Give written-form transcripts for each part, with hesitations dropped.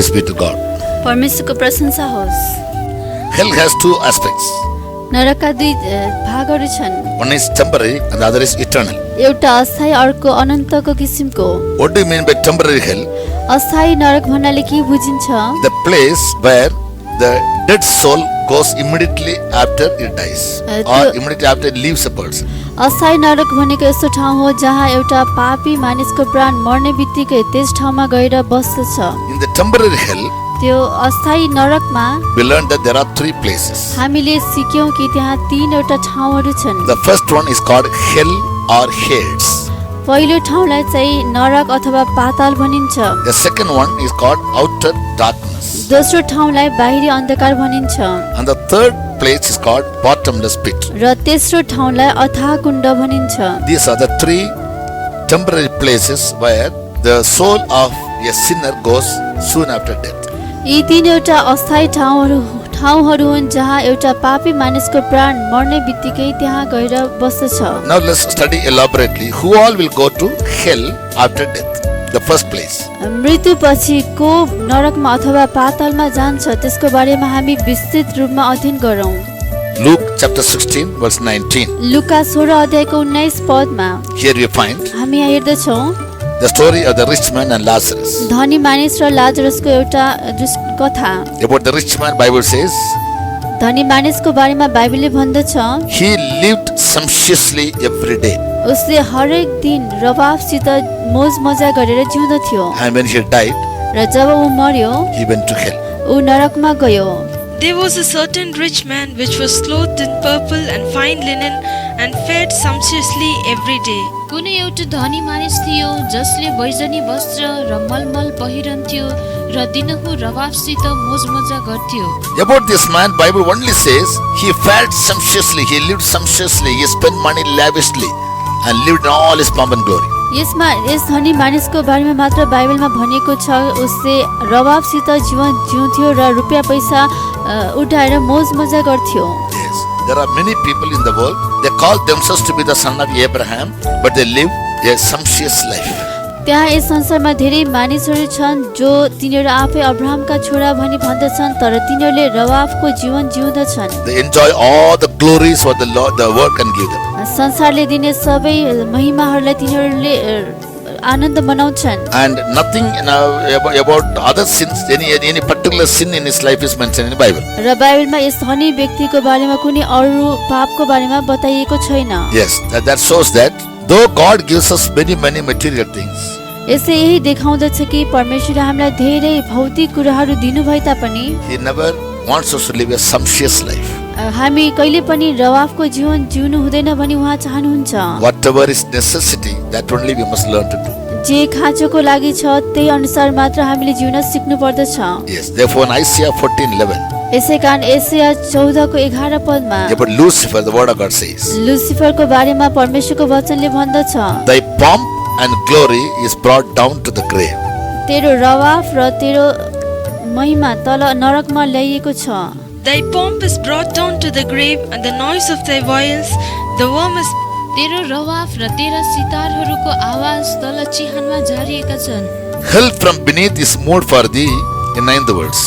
Praise be to God. परमेश्वरको प्रशंसा होस्। Hell has two aspects. नरकका दुई भागहरू छन्। One is temporary and the other is eternal. एउटा अस्थायी अर्को अनन्तको किसिमको। What do you mean by temporary hell? अस्थायी नरक भन्नाले के बुझिन्छ? The place where the dead soul goes immediately after it dies or immediately after it leaves a person. अस्थायी नरक भनेको यस्तो ठाउँ हो जहाँ एउटा पापी मानिसको प्राण मर्ने बित्तिकै त्यस ठाउँमा गएर बस्दछ। In the temporary hell, त्यो अस्थायी नरकमा we learned that there are three places. हामीले सिक्यौं कि त्यहाँ तीनवटा ठाउँहरू छन्। The first one is called hell or Hades. पहिलो ठाउँलाई चाहिँ नरक अथवा पाताल भनिन्छ। The second one is called outer darkness. दोस्रो ठाउँलाई बाहिरी अन्धकार भनिन्छ। And the third place is called bottomless pit. र तेस्रो ठाउँलाई अथाह कुण्ड भनिन्छ। These are the three temporary places where the soul of a sinner goes soon after death. यी तीनवटा अस्थायी ठाउँहरू हुन् जहाँ एउटा पापी मानिसको प्राण मर्ने बित्तिकै त्यहाँ गएर बस्दछ। Now let's study elaborately who all will go to hell after death. The first place. मृत्युपछि को नरकमा अथवा पातालमा जान्छ त्यसको बारेमा हामी विस्तृत रूपमा अध्ययन गरौँ। Luke chapter 16 verse 19. लुका 16 अध्यायको 19 पदमा Here we find हामी यहाँ हेर्दछौँ the story of the rich man and Lazarus. धनी मानिस र लाजरसको एउटा कथा। About the rich man, Bible says धनी मानिसको बारेमा बाइबलले भन्दछ he lived sumptuously every day. उसले हरेक दिन रवाफसित मोज मजा गरेर जिउँदथ्यो। And when he died, र जब ऊ मर्यो he went to hell. ऊ नरकमा गयो। There was a certain rich man which was clothed in purple and fine linen and fared sumptuously every day. कुनै एउटा धनी मानिस थियो जसले बैजनी वस्त्र र मलमल पहिरन्थ्यो र दिनहुँ रवाफसित मोजमजा गर्थ्यो। About this man, Bible only says he fared sumptuously, he lived sumptuously, he spent money lavishly and lived in all his pomp and glory. यस धनी मानिसको बारेमा मात्र बाइबलमा भनिएको छ उसले रवाफसित जीवन जिउँथ्यो र रुपियाँ पैसा उठाएर मोजमजा गर्थ्यो। Yes, there are many people in the world, they call themselves to be the son of Abraham, but they live a sumptuous life. त्यहाँ यस संसारमा धेरै मानिसहरू छन् जो तिनीहरू आफै अब्राहमका छोरा भनी भन्दछन् तर तिनीहरूले रवाफको जीवन जिउँदछन्। They enjoy all the glories what the Lord, the world can give them. संसारले दिने सबै महिमाहरूलाई तिनीहरूले आनन्द मनाउँछन्। And nothing about other sins, any particular sin in his life is mentioned in the Bible. र बाइबलमा यस धनी व्यक्तिको बारेमा कुनै अरू पापको बारेमा बताइएको छैन। Yes, that shows that though God gives us many material things, यसले यही देखाउँदछ कि परमेश्वरले हामीलाई धेरै भौतिक कुराहरू दिनुभए तापनि He never wants us to live a sumptuous life. हामी कहिले पनि रवाफको जीवन जिउनु हुँदैन भनी उहाँ चाहनुहुन्छ। Whatever is necessity, that only we must learn to do. जे खाँचोको लागि छ त्यही अनुसार मात्र हामीले जिउन सिक्नु पर्दछ। Yes, therefore in Isaiah 14:11, यसै कारण एशिया 14 को 11 पदमा about Lucifer, the word of God says, लुसिफरको बारेमा परमेश्वरको वचनले भन्दछ thy pomp and glory is brought down to the grave. तेरो रवाफ र तेरो महिमा तल नरकमा ल्याइएको छ। Thy pomp is brought down to the grave, and the noise of thy viols, the worm is. तेरो रवाफ र तेरा सितारहरूको आवाज तल चिहानमा झारिएका छन्। Hell from beneath is moved for thee in 9th verse.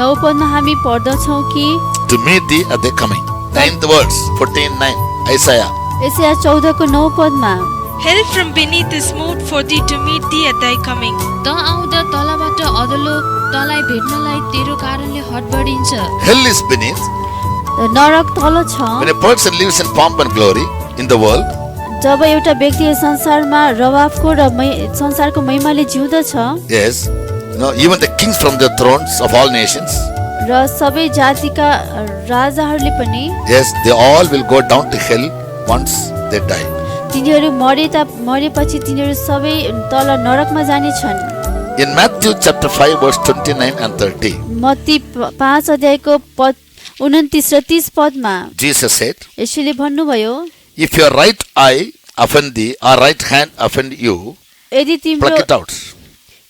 9 पदमा हामी पढ्दछौँ कि To meet thee are they coming. 9th verse 14:9 Isaiah. Asia 14 को 9 पदमा Hell from beneath is moved for thee to meet thee at thy coming. त आउँदा तलबाट अदलो तलाई भेट्नलाई तेरो कारणले हडबडिन्छ। Hell is beneath. नरक तल छ। When a person lives in pomp and glory in the world, जब एउटा व्यक्ति संसारमा रवाफको र संसारको महिमाले जिउँदछ yes, even the kings from the thrones of all nations, र सबै जातिका राजाहरूले पनि yes, they all will go down to hell once they die. तिनीहरू मरेपछि तिनीहरू सबै तल नरकमा जाने छन्। In Matthew chapter 5 verse 29 and 30, Matthew 5 अध्यायको पद 29 र 30 पदमा Jesus said, यसले भन्नुभयो if your right eye offend thee or right hand offend you, pluck it out.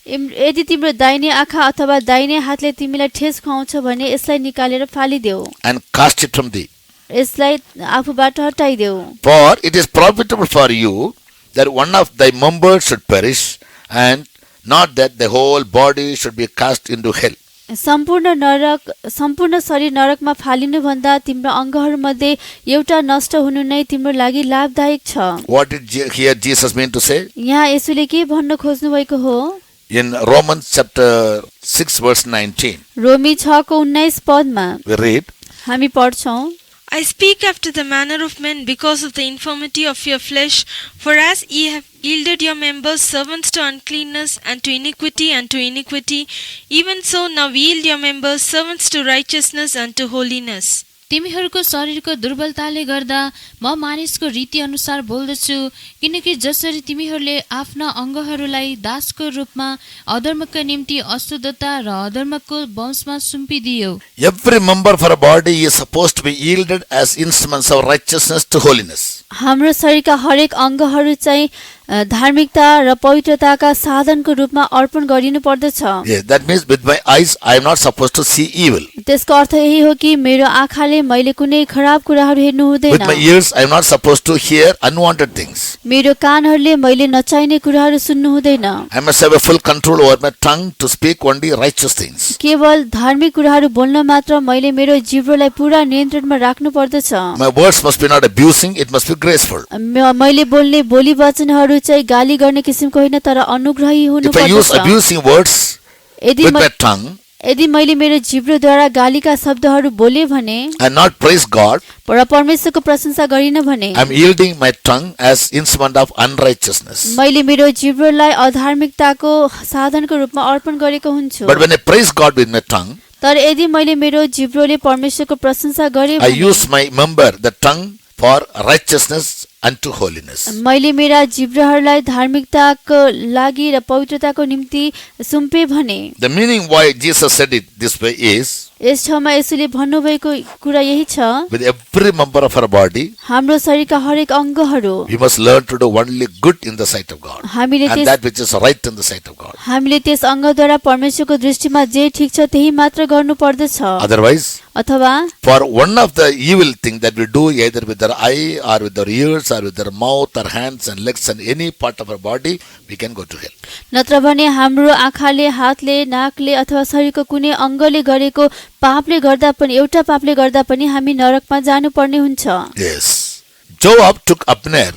यदि तिम्रो दाहिने आँखा अथवा दाहिने हातले तिमीलाई ठेस खुवाउँछ भने यसलाई निकालेर फालिदेऊ and cast it from thee. यसलाई आफूबाट हटाइदेऊ। For it is profitable for you that one of thy members should perish and not that the whole body should be cast into hell. सम्पूर्ण शरीर नरकमा फालिनु भन्दा तिम्रो अङ्गहरूमध्ये एउटा नष्ट हुनु नै तिम्रो लागि लाभदायक छ। What did here Jesus mean to say? यहाँ येशूले के भन्न खोज्नु भएको हो? In Romans chapter 6 verse 19, रोमी 6 को 19 पदमा we read, हामी पढ्छौं, I speak after the manner of men because of the infirmity of your flesh. For as ye have yielded your members servants to uncleanness and to iniquity, even so now yield your members servants to righteousness and to holiness. तिमीहरूको शरीरको दुर्बलताले गर्दा म मानिसको रीति अनुसार बोल्दछु, किनकि जसरी तिमीहरूले आफ्ना अङ्गहरूलाई दासको रूपमा अधर्मका निम्ति अशुद्धता र अधर्मको वंशमा सुम्पिदियो। every member of our body is supposed to be yielded as instruments of righteousness to holiness. हाम्रो शरीरका हरेक अङ्गहरू चाहिँ धार्मिकता र पवित्रताका साधनको रूपमा अर्पण गरिनु पर्दछ। Yes, that means with my eyes I am not supposed to see evil. त्यसको अर्थ यही हो कि मेरो आँखाले मैले कुनै खराब कुराहरू हेर्नु हुँदैन। With my ears I am not supposed to hear unwanted things. मेरो कानहरूले मैले नचाहिने कुराहरू सुन्नु हुँदैन। I must have a full control over my tongue to speak only righteous things. केवल धार्मिक कुराहरू बोल्न मात्र मैले मेरो जिब्रोलाई पूरा नियन्त्रणमा राख्नु पर्दछ। My words must be not abusing, it must be graceful. मैले बोल्ने बोली वचनहरू चाहिँ गाली गर्ने किसिमको होइन तर अनुग्रही हुनु If I use पर्दछ। abusing words with my tongue यदि मैले मेरो जिब्रोद्वारा गालीका शब्दहरू बोले भने and not praise God, र परमेश्वरको प्रशंसा गरिन भने I am yielding my tongue as instrument of unrighteousness. मैले मेरो जिब्रोलाई अधार्मिकताको साधनको रूपमा अर्पण गरेको हुन्छु। But when I praise God with my tongue, तर यदि मैले मेरो जिब्रोले परमेश्वरको प्रशंसा गरे I भने use my member, the tongue, for righteousness unto holiness. मैले मेरा जिब्रोहरूलाई धार्मिकताको लागि र पवित्रताको निम्ति सुम्पे भने The meaning why Jesus said it this way is, यस ठाउँमा यसले भन्नुभएको कुरा यही छ, with every member of our body, हाम्रो शरीरका हरेक अङ्गहरू we must learn to do only good in the sight of God, हामीले and that which is right in the sight of God. हामीले त्यस अङ्गद्वारा परमेश्वरको दृष्टिमा जे ठिक छ त्यही मात्र गर्नु पर्दछ। Otherwise, अथवा for one of the evil thing that we do either with our eye or with our ears or with our mouth or hands and legs and any part of our body, we can go to hell. नत्र भने हाम्रो आँखाले, हातले, नाकले अथवा शरीरको कुनै अङ्गले गरेको पापले गर्दा पनि एउटा पापले गर्दा पनि हामी नरकमा जानुपर्ने हुन्छ। Yes. Joab took Abner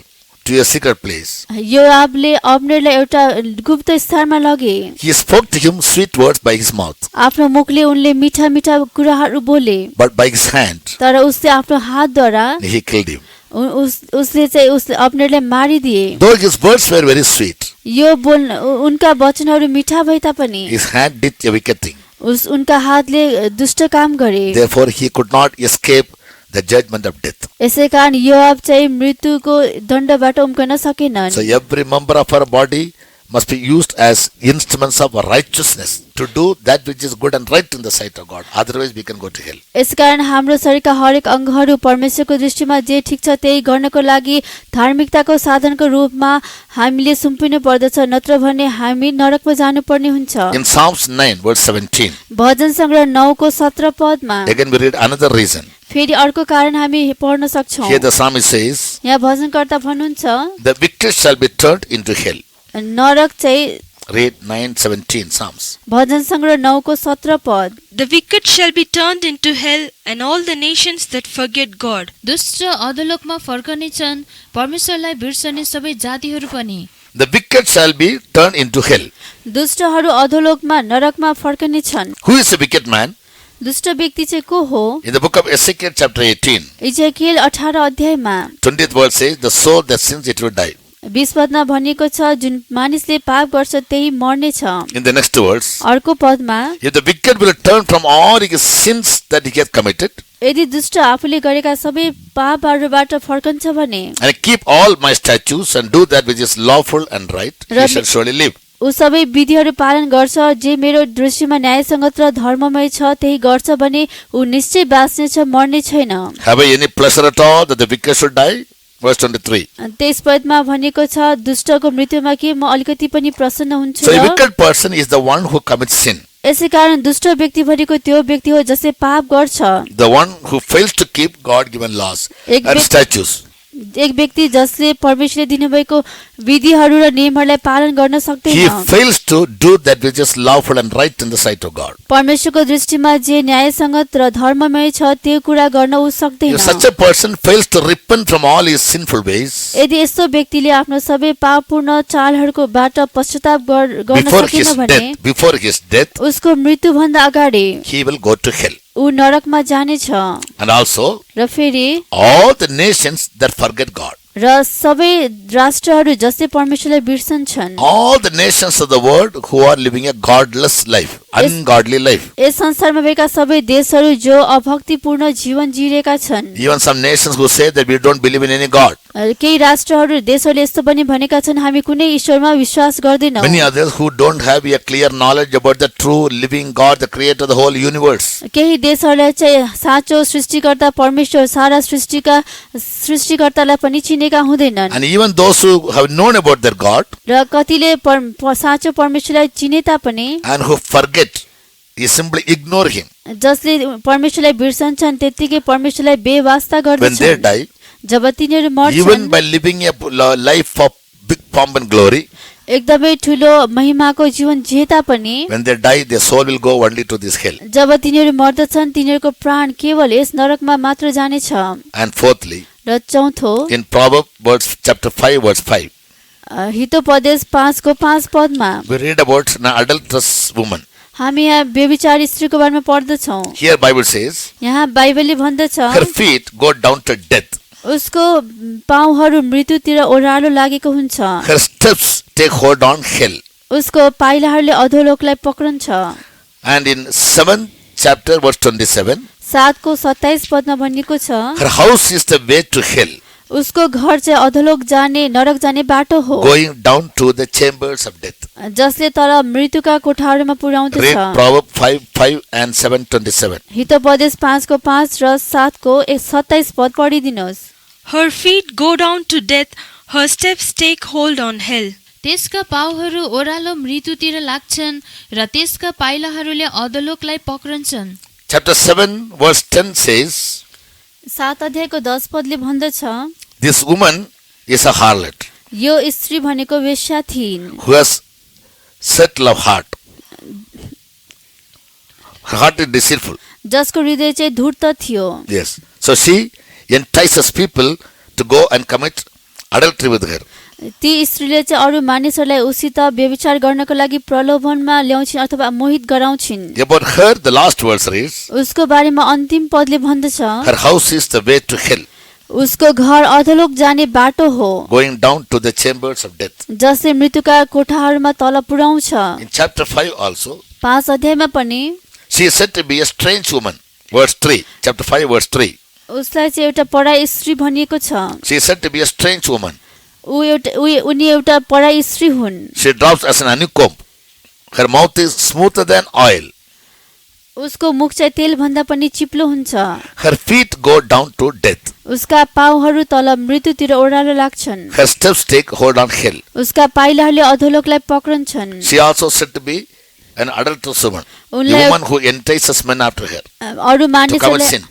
to a secret place. योआबले अब्नेरलाई एउटा गुप्त स्थानमा लगे। He spoke to him sweet words by his mouth, आफ्नो मुखले उनले मिठा मिठा कुराहरू बोले, but by his hand तर उसले आफ्नो हातद्वारा he killed him. उसले चाहिँ उसले अब्नेरलाई मारिदिए। Though his words were very sweet, यो उनका वचनहरू मिठा भए तापनि his hand did a wicked thing. उनका हातले दुष्ट काम गरे। Therefore, he could not escape the judgment of death. यसै कारण योआब चाहिँ मृत्युको दण्डबाट उम्कन सकेनन्। So every member of our body must be used as instruments of righteousness to do that which is good and right in the sight of God. Otherwise, we can go to hell. यसकारण हाम्रो शरीरका हरेक अङ्गहरू परमेश्वरको दृष्टिमा जे ठिक छ त्यही गर्नको लागि धार्मिकताको साधनको रूपमा हामीले सुम्पिनु पर्दछ, नत्र भने हामी नरकमा जानुपर्ने हुन्छ। In Psalms 9 verse 17, भजन सङ्ग्रह 9 को 17 पदमा again we read another reason. फेरि अर्को कारण हामी पढ्न सक्छौं। Here the psalmist says, यहाँ भजनकर्ता भन्नुहुन्छ, the wicked shall be turned into hell. नरक चाहिँ Read 9:17 Psalms. भजन सङ्ग्रह 9 को 17 पद, The wicked shall be turned into hell, and all the nations that forget God. दुष्ट अधोलोकमा फर्कनेछन्, परमेश्वरलाई बिर्सने सबै जातिहरू पनि। The wicked shall be turned into hell. दुष्टहरू अधोलोकमा नरकमा फर्कने छन्। Who is a wicked man? दुष्ट व्यक्ति चाहिँ को हो? In the book of Ezekiel chapter 18, इजेकिएल 18 अध्यायमा 20th verse says, the soul that sins it will die. 20 पदमा भनिएको छ, जुन मानिसले पाप गर्छ त्यही मर्ने छ। In the next verse, अर्को पदमा, if the wicked will turn from all his sins that he has committed यदि दुष्ट आफूले गरेका सबै पापहरूबाट फर्कन्छ भने and keep all my statutes and do that which is lawful and right, he shall surely live. ऊ सबै विधिहरू पालन गर्छ जे मेरो दृष्टिमा न्यायसङ्गत र धर्ममय छ त्यही गर्छ भने ऊ निश्चय बाँच्नेछ, मर्ने छैन। Have I any pleasure at all that the wicked should die? Verse 23. 23 पदमा भनेको छ, दुष्टको मृत्युमा के म अलिकति पनि प्रसन्न हुन्छु So a र? wicked person is the one who commits sin, यसै कारण दुष्ट व्यक्ति भनेको त्यो व्यक्ति हो जसले पाप गर्छ, the one who fails to keep God given laws एक and व्यक्ति- statutes. एक व्यक्ति जसले परमेश्वरले दिनुभएको विधिहरू र नियमहरूलाई पालन गर्न He सक्दैन, fails to do that which is lawful and right in the sight of God. परमेश्वरको दृष्टिमा जे न्यायसङ्गत र धर्ममय छ त्यो कुरा गर्न ऊ सक्दैन। If such a person fails to repent from all his sinful ways यदि यस्तो व्यक्तिले आफ्नो सबै पापपूर्ण चालहरूको बाट पश्चाताप गर्न सकेन भने before his death, उसको मृत्युभन्दा अगाडि he will go to hell. ऊ नरकमा जानेछ। And also, र फेरि all the nations that forget God, र सबै राष्ट्रहरू जसले परमेश्वरलाई बिर्सन्छन्, all the nations of the world who are living a godless life, ungodly life, यस संसारमा भएका सबै देशहरू जो अभक्तिपूर्ण जीवन जिरहेका छन्, even some nations who say that we don't believe in any God, केही राष्ट्रहरू देशहरूले यस्तो पनि भनेका छन् हामी कुनै ईश्वरमा विश्वास गर्दैनौँ। many others who don't have a clear knowledge about the true living God, the creator of the whole universe. केही देशहरूले चाहिँ साँचो सृष्टिकर्ता परमेश्वर सारा सृष्टिकर्तालाई पनि चिनेका हुँदैनन्, And even those who have known about their God र कतिले साँचो परमेश्वरलाई चिने तापनि and who forget, you simply ignore him. जसले परमेश्वरलाई बिर्सन्छन् त्यतिकै परमेश्वरलाई बेवास्ता When they गर्दछन्। die, जब तिनीहरू even मर्छन् by living a life of big pomp and glory, एकदमै ठुलो महिमाको जीवन जिए तापनि when they die, their soul will go only to this hell. जब तिनीहरू मर्दछन् तिनीहरूको प्राण केवल यस नरकमा मात्र जानेछ। And fourthly, र चौथो in Proverbs chapter 5 verse 5, Hitopadesha 5:5 पदमा we read about an adulterous woman. हामी यहाँ व्यभिचारी स्त्रीको बारेमा पढ्दछौँ। Here Bible says, यहाँ बाइबलले भन्दछ her feet go down to death. उसको पाउहरू मृत्युतिर ओह्रालो लागेको हुन्छ, Her steps take hold on hell. उसको पाइलाहरूले अधोलोकलाई पक्रन्छ। And in 7th chapter verse 27, 7:27 पदमा भनिएको छ her house is the way to hell, उसको घर चाहिँ अधोलोक जाने नरक जाने बाटो हो, going down to the chambers of death. जसले तर मृत्युका कोठाहरूमा पुर्याउँदछ। Read Proverbs 5 and 7:27. हितोपदेश 5:5 र 7:27 पद पढिदिनुहोस्। Her feet go down to death, her steps take hold on hell. त्यसका पाउहरू ओह्रालो मृत्युतिर लाग्छन् र त्यसका पाइलाहरूले अधोलोकलाई पक्रन्छन्। Chapter 7 verse 10 says, 7 अध्यायको 10 पदले भन्दछ this woman is a harlot यो स्त्री भनेको वेश्या थिइन्, who has subtle of heart. Her heart is deceitful. जसको हृदय चाहिँ धूर्त थियो। Yes. So she entices people to go and commit adultery with her. ती स्त्रीले चाहिँ अरू मानिसहरूलाई उसित व्यभिचार गर्नको लागि प्रलोभनमा ल्याउँछिन् अथवा मोहित गराउँछिन्। About her, the last verse reads, उसको बारेमा अन्तिम पदले भन्दछ her house is the way to hell, उसको घर अधोलोक जाने बाटो हो, going down to the chambers of death. जसले मृत्युका कोठाहरूमा तल पुर्याउँछ। In chapter 5 also, 5 अध्यायमा पनि she is said to be a strange woman. Verse 3, chapter 5 verse 3. उसलाई चाहिँ एउटा पढाइ स्त्री भनिएको छ। She is said to be a strange woman. उनी एउटा पढाइ स्त्री हुन्। She drops as an honeycomb. Her mouth is smoother than oil. उसको मुख चाहिँ तेल भन्दा पनि चिप्लो हुन्छ। Her feet go down to death. उसका पाउहरू तल मृत्युतिर ओह्रालो लाग्छन्। Her steps take hold on hell. उसका पाइलाहरूले अधोलोकलाई पक्रन्छन्। She also said to be an adulterous woman, a उनलाई woman who entices men after her अरू to commit sin.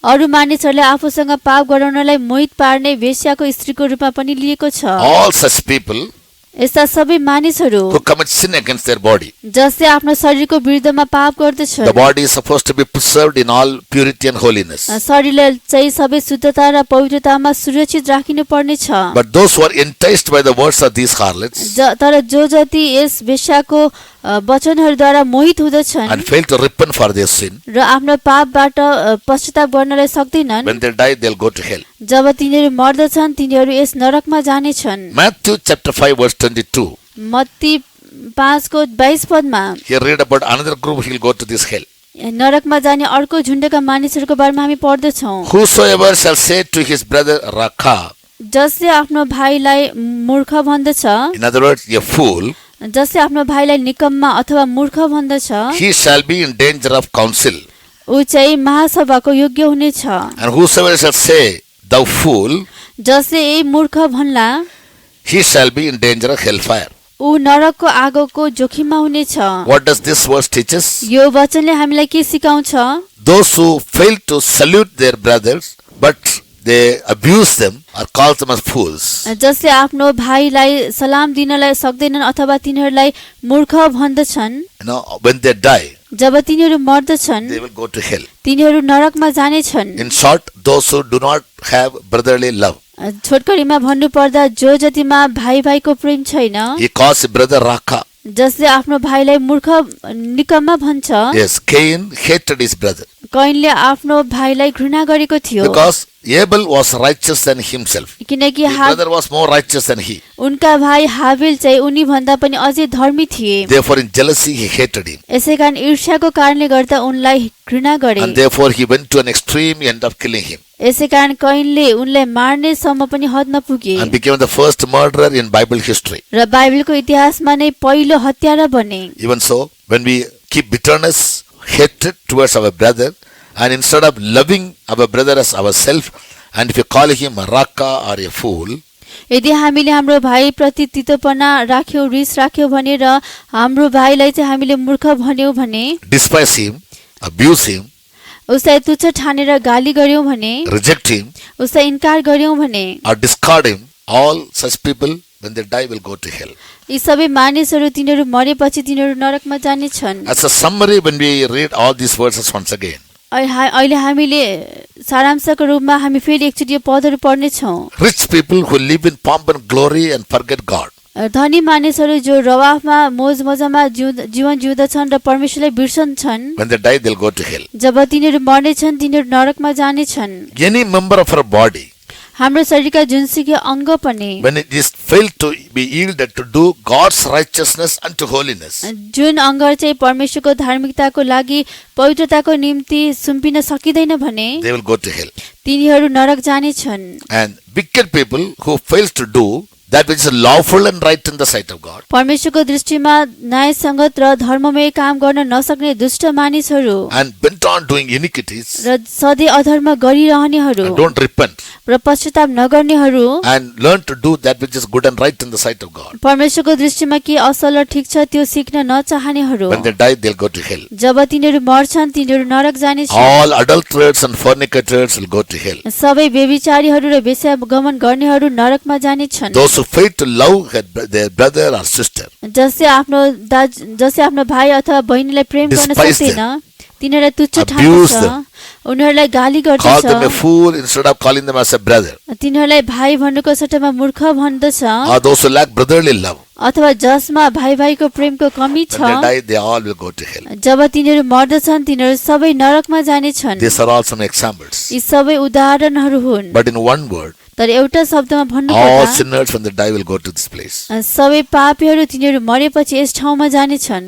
मानिसहरूले आफूसँग पाप गराउनलाई मोहित पार्ने वेश्याको स्त्रीको रूपमा पनि लिएको छ। All such people यस्ता सबै मानिसहरू who commit sin against their body. जसले आफ्नो शरीरको विरुद्धमा पाप गर्दछन्, The body is supposed to be preserved in all purity and holiness. शरीरलाई चाहिँ सबै शुद्धता र पवित्रतामा सुरक्षित राखिनु पर्ने छ। But those who are enticed by the words of these harlots तर जो जति यस वेश्याको वचनहरूद्वारा मोहित हुँदछन् and fail to repent for their sin, र आफ्नो पापबाट पश्चाताप गर्नलाई सक्दैनन्, when they die, they'll go to hell. जब तिनीहरू मर्दछन् तिनीहरू यस नरकमा जानेछन्। Matthew chapter 5 verse 22. मत्ती 5:22 पदमा Here read about another group, he'll go to this hell. नरकमा जाने अर्को झुण्डका मानिसहरूको बारेमा हामी पढ्दछौँ। Whosoever shall say to his brother Rakha, जसले आफ्नो भाइलाई मूर्ख भन्दछ, in other words, a fool, जसले आफ्नो भाइलाई निकम्मा अथवा मूर्ख भन्दछ, he shall be in danger of council. ऊ चाहिँ महासभाको योग्य हुनेछ। And whosoever shall say, thou fool, जसले यही मूर्ख भन्ला he shall be in danger of hellfire. ऊ नरकको आगोको जोखिममा हुनेछ। What does this verse teach us? यो वचनले हामीलाई के सिकाउँछ? Those who fail to salute their brothers but they abuse them or call them as fools, जसले आफ्नो भाइलाई सलाम दिनलाई सक्दैनन् अथवा तिनीहरूलाई मूर्ख भन्दछन्, when they die, जब तिनीहरू मर्दछन् they will go to hell. तिनीहरू नरकमा जानेछन्। In short, those who do not have brotherly love, छोटकरीमा भन्नुपर्दा जो जतिमा भाइ भाइको प्रेम छैन, he calls his brother Raka. जसले आफ्नो भाइलाई मूर्ख निकम्मा भन्छ। Yes, Cain hated his brother कैनले आफ्नो भाइलाई घृणा गरेको थियो, because Abel was righteous than himself. किनकि His brother was more righteous than he. उनका भाइ हाबिल चाहिँ उनी भन्दा पनि अझै धर्मी थिए। Therefore, in jealousy, he hated him. यसैकारण ईर्ष्याको कारणले गर्दा उनलाई घृणा गरे। And therefore, he went to an extreme end of killing him यसैकारण कैनले उनलाई मार्ने सम्म पनि हदमा पुगे and became the first murderer in Bible history. र बाइबलको इतिहासमा नै पहिलो हत्यारा बने। Even so, when we keep bitterness, hatred towards our brother, and instead of loving our brother as ourselves, and if you call him a raka or a fool, यदि हामीले हाम्रो भाइ प्रति तितोपना राख्यौ, रिस राख्यौ भने र हाम्रो भाइलाई चाहिँ हामीले मूर्ख भन्यौ भने, despise him, abuse him, उसलाई तुच्छ ठानेर गाली गर्यौं भने, reject him, उसलाई इन्कार गर्यौं भने, or discard him, all such people, when they die, will go to hell. यी सबै मानिसहरू तिनीहरू मरेपछि तिनीहरू नरकमा जानेछन्। As a summary, when we read all these verses once again, अहिले हामीले सारांशको रूपमा हामी फेरि एकचोटि यो पदहरू पढ्नेछौँ। rich people who live in pomp and glory and forget God, धनी मानिसहरू जो रवाफमा मोज मजामा जीवन जिउँदछन् र परमेश्वरलाई बिर्सन्छन्, when they die, they'll go to hell. जब तिनीहरू मर्नेछन् तिनीहरू नरकमा जानेछन्। Any member of our body, हाम्रो शरीरका जुनसुकै अङ्ग पनि when it is failed to be yielded to do God's righteousness unto holiness, जुन अङ्ग चाहिँ परमेश्वरको धार्मिकताको लागि पवित्रताको निम्ति सुम्पिन सकिँदैन भने they will go to hell. तिनीहरू नरक जानेछन्। And wicked people who fails to do that which is lawful and right in the sight of God, परमेश्वरको दृष्टिमा न्याय संगत र धर्ममय काम गर्न नसक्ने दुष्ट मानिसहरू and bent on doing iniquities र सधैँ अधर्म गरिरहनेहरू and don't repent र पश्चाताप नगर्नेहरू and learn to do that which is good and right in the sight of God, परमेश्वरको दृष्टिमा के असल र ठिक छ त्यो सिक्न नचाहनेहरू, when they die, they'll go to hell. जब तिनीहरू मर्छन् तिनीहरू नरक जानेछन्। All adulterers and fornicators will go to hell. सबै व्यभिचारीहरू र वेश्यागमन गर्नेहरू नरकमा जानेछन्। Those who fail to love their brother or sister, जसले आफ्नो भाइ अथवा बहिनीलाई प्रेम गर्न Despise सक्दैन, तिनीहरूलाई तुच्छ abuse ठान्दछ, them, उनीहरूलाई गाली call them a गर्दछ, fool instead of calling them as a brother, तिनीहरूलाई भाइ भन्नुको सट्टामा मूर्ख भन्दछ, or those who lack brotherly love, अथवा जसमा भाइ भाइको प्रेमको कमी छ, when they die, they all will go to hell. जब तिनीहरू मर्दछन् तिनीहरू सबै नरकमा जानेछन्। These are all some examples. यी सबै उदाहरणहरू हुन्। But in one word, तर एउटा शब्दमा all भन्नुपर्दा sinners when they die will go to this place. सबै पापीहरू तिनीहरू मरेपछि यस ठाउँमा जानेछन्।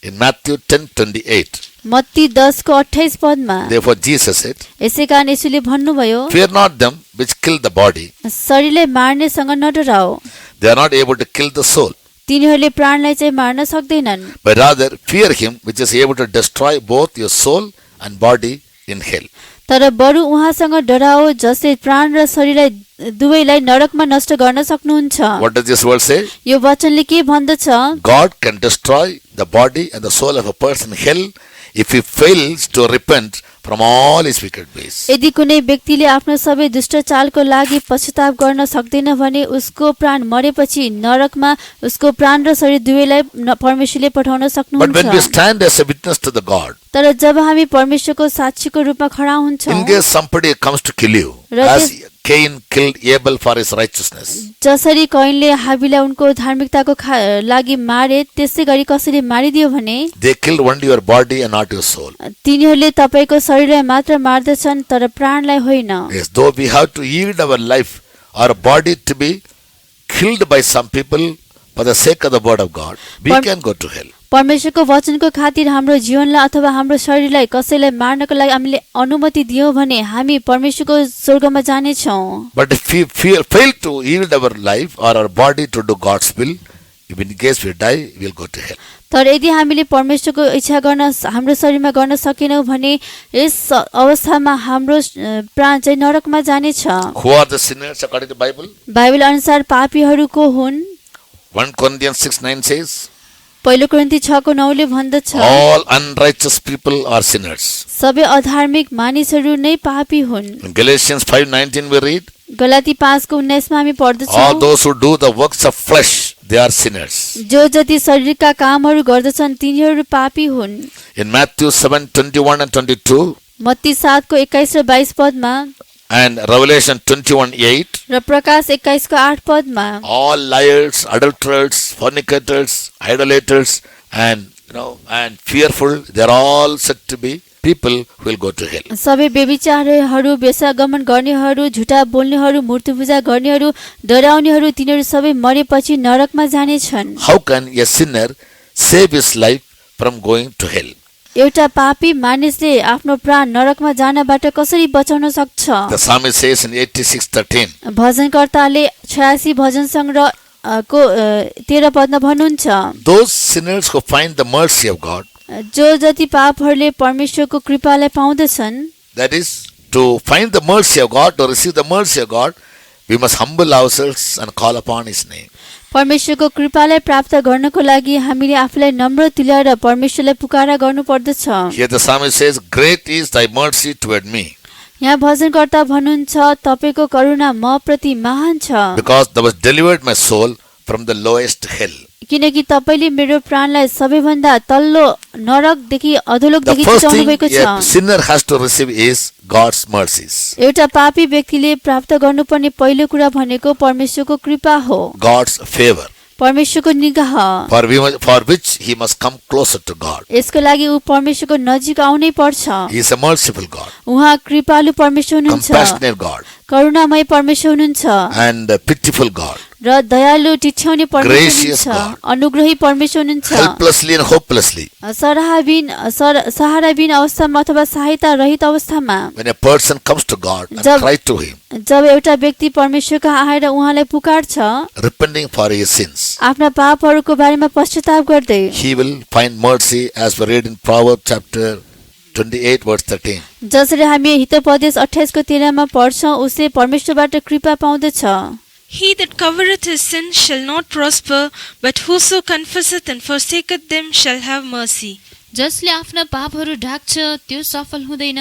In Matthew 10:28, मत्ती 10:28 पदमा therefore Jesus said, यसै कारण यसुले भन्नुभयो, fear not them which kill the body, शरीरलाई मार्नेसँग नडराओ, they are not able to kill the soul, तिनीहरूले प्राणलाई चाहिँ मार्न सक्दैनन्, but rather fear him which is able to destroy both your soul and body in hell. तर बरु उहाँसँग डराओ जसले प्राण र शरीरलाई दुवैलाई नरकमा नष्ट गर्न सक्नुहुन्छ। What does this word say? यो वचनले के भन्दछ? God can destroy the body and the soul of a person in hell if he fails to repent from all his wicked ways. यदि कुनै व्यक्तिले आफ्नो सबै दुष्ट चालको लागि पश्चाताप गर्न सक्दैन भने उसको प्राण मरेपछि नरकमा उसको प्राण र शरीर दुवैलाई परमेश्वरले पठाउन But when we सक्नुहुन्छ। stand as a witness to the God, तर जब हामी परमेश्वरको साक्षीको रूपमा खडा हुन्छौँ, in case somebody comes to kill you, as Cain killed Abel for his righteousness, जसरी कैनले हाबिललाई उनको धार्मिकताको लागि मारे त्यसै गरी कसैले मारिदियो भने they killed only your body and not your soul. तिनीहरूले तपाईको शरीरलाई मात्र मार्दछन् तर प्राणलाई होइन। Yes, though we have to yield our life, our body to be killed by some people for the sake of the word of God, we can go to hell. परमेश्वरको वचनको खातिर हाम्रो जीवनलाई अथवा हाम्रो शरीरलाई कसैलाई मार्नको लागि हामीले अनुमति दियौं भने हामी परमेश्वरको स्वर्गमा जानेछौँ। But if we fail to yield our life or our body to do God's will, if in case we die, we will go to hell. तर यदि हामीले परमेश्वरको इच्छा गर्न हाम्रो शरीरमा गर्न सकेनौं भने यस अवस्थामा हाम्रो प्राण चाहिँ नरकमा जानेछ। Who are the sinners according to Bible? Bible अनुसार पापीहरू को हुन्? 1 Corinthians 6:9 says, पहिलो कोरिन्थी 6:9 भन्दछ All unrighteous people are sinners. सबै अधार्मिक मानिसहरू नै पापी हुन्। In Galatians 5:19 we read, Galati 5:19 मा हामी all पढ्दछौँ those who do the works of flesh, they are sinners. जो जति शरीरका कामहरू गर्दछन् तिनीहरू पापी हुन्। In Matthew 7:21 and 22 मत्ती 7:21 र 22 पदमा and Revelation 21:8, र प्रकाश 21:8 पदमा all liars, adulterers, fornicators, idolaters, and and fearful, they are all said to be people who will go to hell. सबै व्यभिचारीहरू, वेश्यागमन गर्नेहरू, झुटा बोल्नेहरू, मूर्तिपूजा गर्नेहरू, डराउनेहरू तिनीहरू सबै मरेपछि नरकमा जानेछन्। How can a sinner save his life from going to hell? एउटा पापी मानिसले आफ्नो प्राण नरकमा जानबाट कसरी बचाउन सक्छ? The psalmist says in 86:13, भजनकर्ताले 86 भजन सङ्ग्रह को 13 पदमा भन्नुहुन्छ, those sinners who find the mercy of God, जो जति पापहरूले परमेश्वरको कृपालाई पाउँदछन्, that is, to find the mercy of God, to receive the mercy of God, we must humble ourselves and call upon his name. परमेश्वरको कृपालाई प्राप्त गर्नको लागि हामीले आफूलाई नम्र तुल्याएर परमेश्वरलाई पुकारा गर्नु पर्दछ। Here the psalmist says, great is thy mercy toward me, यहाँ भजनकर्ता भन्नुहुन्छ, तपाईको करुणा म प्रति महान छ, because thou hast delivered my soul from the lowest hell. किनकि तपाईले मेरो प्राणलाई सबैभन्दा तल्लो नरकदेखि The अधोलोकदेखि first बचाउनु thing भएको छ। a sinner has to receive is God's mercies, एउटा पापी व्यक्तिले प्राप्त गर्नुपर्ने पहिलो कुरा भनेको परमेश्वरको कृपा हो, God's favor, परमेश्वरको निगाह, for which he must come closer to God. यसको लागि ऊ परमेश्वरको नजिक आउनै पर्छ। He is a merciful God, उहाँ कृपालु परमेश्वर हुनुहुन्छ, compassionate God, करुणामय परमेश्वर हुनुहुन्छ and a pitiful God, र दयालु टिठ्याउने परमेश्वर Gracious हुनुहुन्छ, God. अनुग्रही परमेश्वर हुनुहुन्छ। helplessly and hopelessly. सहाराविन अवस्थामा अथवा सहायता रहित अवस्थामा When a person comes to God and job- cries to him, जब एउटा व्यक्ति परमेश्वरका आएर उहाँलाई पुकार्छ, repenting for his sins, आफ्ना पापहरूको बारेमा पश्चाताप गर्दै, he will find mercy, as we read in Proverbs chapter 28 verse 13. जसरी हामी हितोपदेश 28 को 13 मा पढ्छौं, उसले परमेश्वरबाट कृपा पाउँदछ। He that covereth his sin shall not prosper, but whoso confesseth and forsaketh them shall have mercy. जसले आफ्ना पापहरू ढाक्छ त्यो सफल हुँदैन,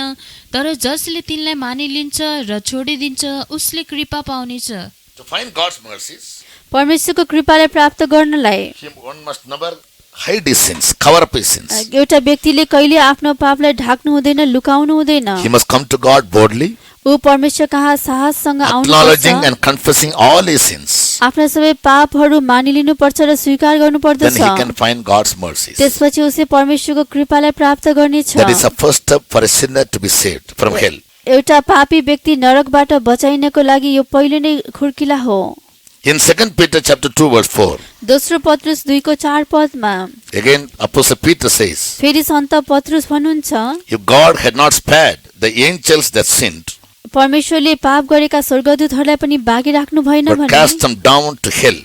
तर जसले तिनलाई मानिलिन्छ र छोडिदिन्छ उसले कृपा पाउनेछ। To find God's mercies, परमेश्वरको कृपालाई प्राप्त गर्नलाई one must never hide his sins, cover up his sins. एउटा व्यक्तिले कहिले आफ्नो पापलाई ढाक्नु हुँदैन, लुकाउनु हुँदैन। He must come to God boldly, ऊ परमेश्वर कहाँ साहससँग acknowledging आउनुपर्छ, and confessing all his sins. आफ्ना सबै पापहरू मानिलिनु पर्छ र स्वीकार Then गर्नुपर्दछ। he can find God's mercies. त्यसपछि उसले परमेश्वरको कृपालाई प्राप्त गर्नेछ। That is the first step for a sinner to be saved from hell. एउटा पापी व्यक्ति नरकबाट बचाइनको लागि यो पहिलो नै खुड्किला हो। In 2 Peter chapter 2 verse 4, दोस्रो पत्रुस 2 को 4 पदमा again Apostle Peter says, फेरि सन्त पत्रुस भन्नुहुन्छ, if God had not spared the angels that sinned, परमेश्वरले पाप गरेका स्वर्गदूतहरूलाई पनि बाँकी राख्नु भएन but भने, cast them down to hell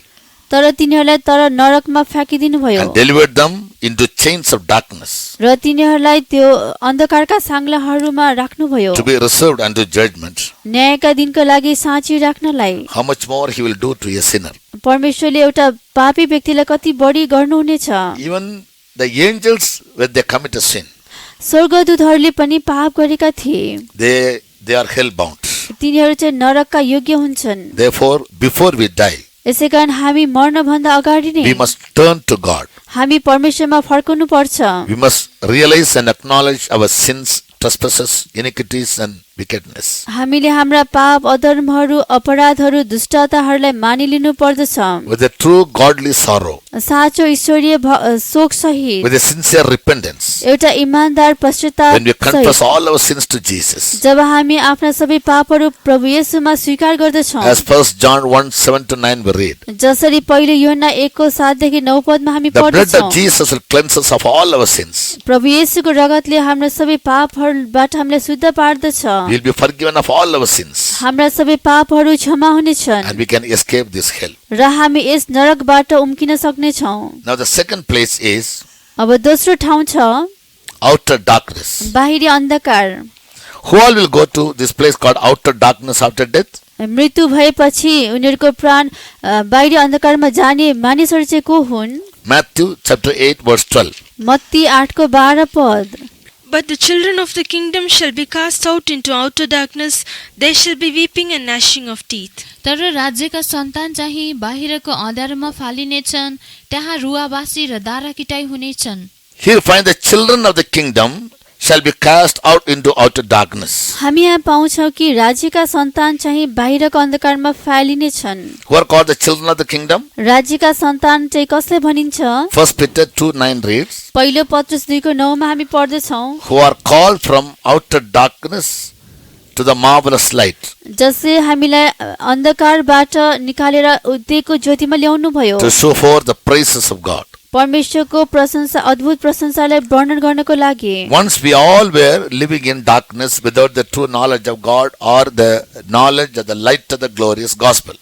तर तिनीहरूलाई तर नरकमा फ्याँकिदिनु भयो and delivered them into chains of darkness, र तिनीहरूलाई त्यो अन्धकारका साङ्लाहरूमा राख्नुभयो, to be reserved unto judgment, न्यायका दिनको लागि साँची राख्नलाई। how much more he will do to a sinner. परमेश्वरले एउटा पापी व्यक्तिलाई कति बढी गर्नुहुनेछ। Even the angels, when they commit a sin, स्वर्गदूतहरूले पनि पाप गरेका थिए, they are hell bound. तिनीहरू चाहिँ नरकका योग्य हुन्छन्। Therefore, before we die, यसै कारण हामी मर्नभन्दा अगाडि नै we must turn to God. हामी परमेश्वरमा फर्कनु पर्छ। We must realize and acknowledge our sins, trespasses, iniquities and wickedness. हामीले हाम्रा पाप, अधर्महरू, अपराधहरू, दुष्टताहरूलाई मानिलिनु पर्दछ। With a true godly sorrow, साँचो ईश्वरीय शोक सहित, with a sincere repentance, एउटा इमानदार पश्चाताप when we confess सहित, all our sins to Jesus. जब हामी आफ्ना सबै पापहरू प्रभु येशूमा स्वीकार गर्दछौँ, As 1 John 1:7-9 we read, जसरी पहिले यूहन्ना 1 को 7 देखि 9 पदमा हामी the blood पढ्छौँ, of Jesus will cleanse us of all our sins. प्रभु येशूको रगतले हाम्रा सबै पापहरूबाट हामीलाई शुद्ध पार्दछ, We will be forgiven of all our sins हाम्रा सबै पापहरू क्षमा हुनेछन् and we can escape this hell. र हामी यस नरकबाट उम्किन सक्नेछौँ। Now the second place is अब दोस्रो ठाउँ छ outer darkness. बाहिरी अन्धकार। Who all will go to this place called outer darkness after death? मृत्यु भएपछि उनीहरूको प्राण बाहिरी अन्धकारमा जाने मानिसहरू चाहिँ को हुन्? Matthew chapter 8 verse 12. मत्ती 8 को 12 पद। But the children of the kingdom shall be cast out into outer darkness, there shall be weeping and gnashing of teeth. तर राज्यका सन्तान चाहिँ बाहिरको अँध्यारोमा फालिनेछन्, त्यहाँ रुवाबासी र दाराकिटाइ हुनेछन्। Here find the children of the kingdom shall be cast out into outer darkness. हामी यहाँ पाउँछौँ कि राज्यका सन्तान चाहिँ बाहिरको अन्धकारमा फालिनेछन्। Who are called the children of the kingdom? राज्यका सन्तान चाहिँ कसले भनिन्छ? 1 Peter 2:9 reads, पहिलो पत्रुस 2 को 9 मा हामी पढ्दछौँ, who are called from outer darkness to the marvelous light, जसले हामीलाई अन्धकारबाट निकालेर उदयको ज्योतिमा ल्याउनु भयो, to show forth the praises of God. परमेश्वरको प्रशंसा, अद्भुत प्रशंसालाई वर्णन गर्नको लागि। Once we all were living in darkness without the true knowledge of God or the knowledge of the light of the glorious gospel.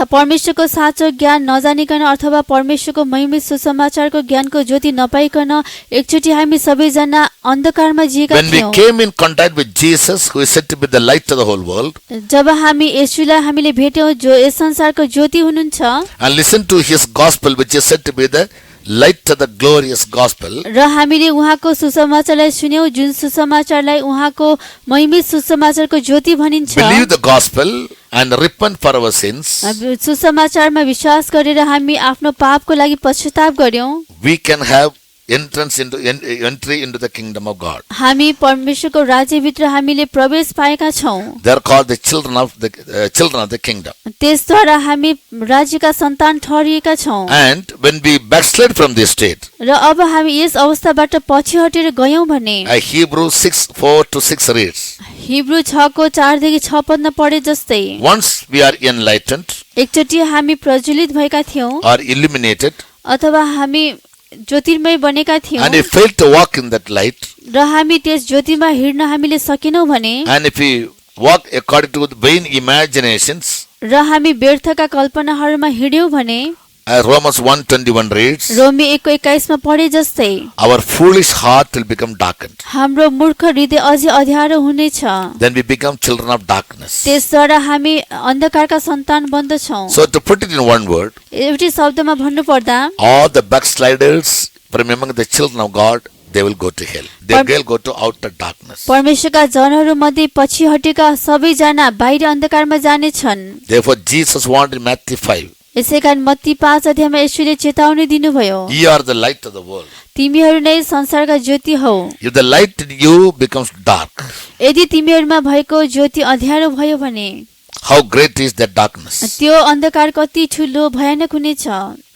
परमेश्वरको साँचो ज्ञान नजानिकन अथवा परमेश्वरको महिमित सुसमाचारको ज्ञानको ज्योति नपाइकन एकचोटि हामी सबैजना अन्धकारमा जिएका When we थियौं। came in contact with Jesus, who is said to be the light of the whole world, जब हामी येशूलाई हामीले भेट्यौं जो यस संसारको ज्योति हुनुहुन्छ, and listened to his gospel, which is said to be the light of the glorious gospel, र हामीले उहाँको सुसमाचारलाई सुन्यौं जुन सुसमाचारलाई उहाँको महिमित सुसमाचारको ज्योति भनिन्छ। believe the gospel and repent for our sins, सुसमाचारमा विश्वास गरेर हामी आफ्नो पापको लागि पश्चाताप गर्यौं, we can have entry into the kingdom of God. हामी परमेश्वरको राज्यभित्र हामीले प्रवेश पाएका छौं। They are called the children of the kingdom. त्यसद्वारा हामी राज्यका सन्तान ठहरिएका छौं। And when we backslid from this state, र अब हामी यस अवस्थाबाट पछि हटेर गयौं भने Hebrews 6:4-6 reads, हिब्रू 6 को 4 देखि 6 पदमा पढे जस्तै, once we are enlightened एकचोटि हामी प्रज्वलित भएका थियौं or illuminated, अथवा हामी ज्योतिर्मय बनेका थियौं, and if fail to walk in that light, र हामी त्यस ज्योतिमा हिँड्न हामीले सकेनौं भने, and if we walk according to the vain imaginations, र हामी व्यर्थका कल्पनाहरूमा हिँड्यौं भने, as Romans 1:21 reads, रोमी 1 को 21 मा पढे जस्तै, our foolish heart will become darkened. हाम्रो मूर्ख हृदय अझै अँध्यारो हुनेछ। Then we become children of darkness. त्यसद्वारा हामी अन्धकारका सन्तान बन्दछौं। So to put it in one word, एउटै शब्दमा भन्नुपर्दा all the backsliders from among the children of God, they will go to hell. They will go to outer darkness. परमेश्वरका जनहरू मध्ये पछि हटेका सबैजना बाहिर अन्धकारमा जानेछन्। Therefore Jesus warned in Matthew 5, यसैकारण मत्ती 5 अध्यायमा येशूले चेतावनी दिनुभयो, ye are the light of the world. तिमीहरू नै संसारका ज्योति हौ। If the light in you becomes dark, यदि तिमीहरूमा भएको ज्योति अँध्यारो भयो भने how great is that darkness? त्यो अन्धकार कति ठुलो भयानक हुनेछ।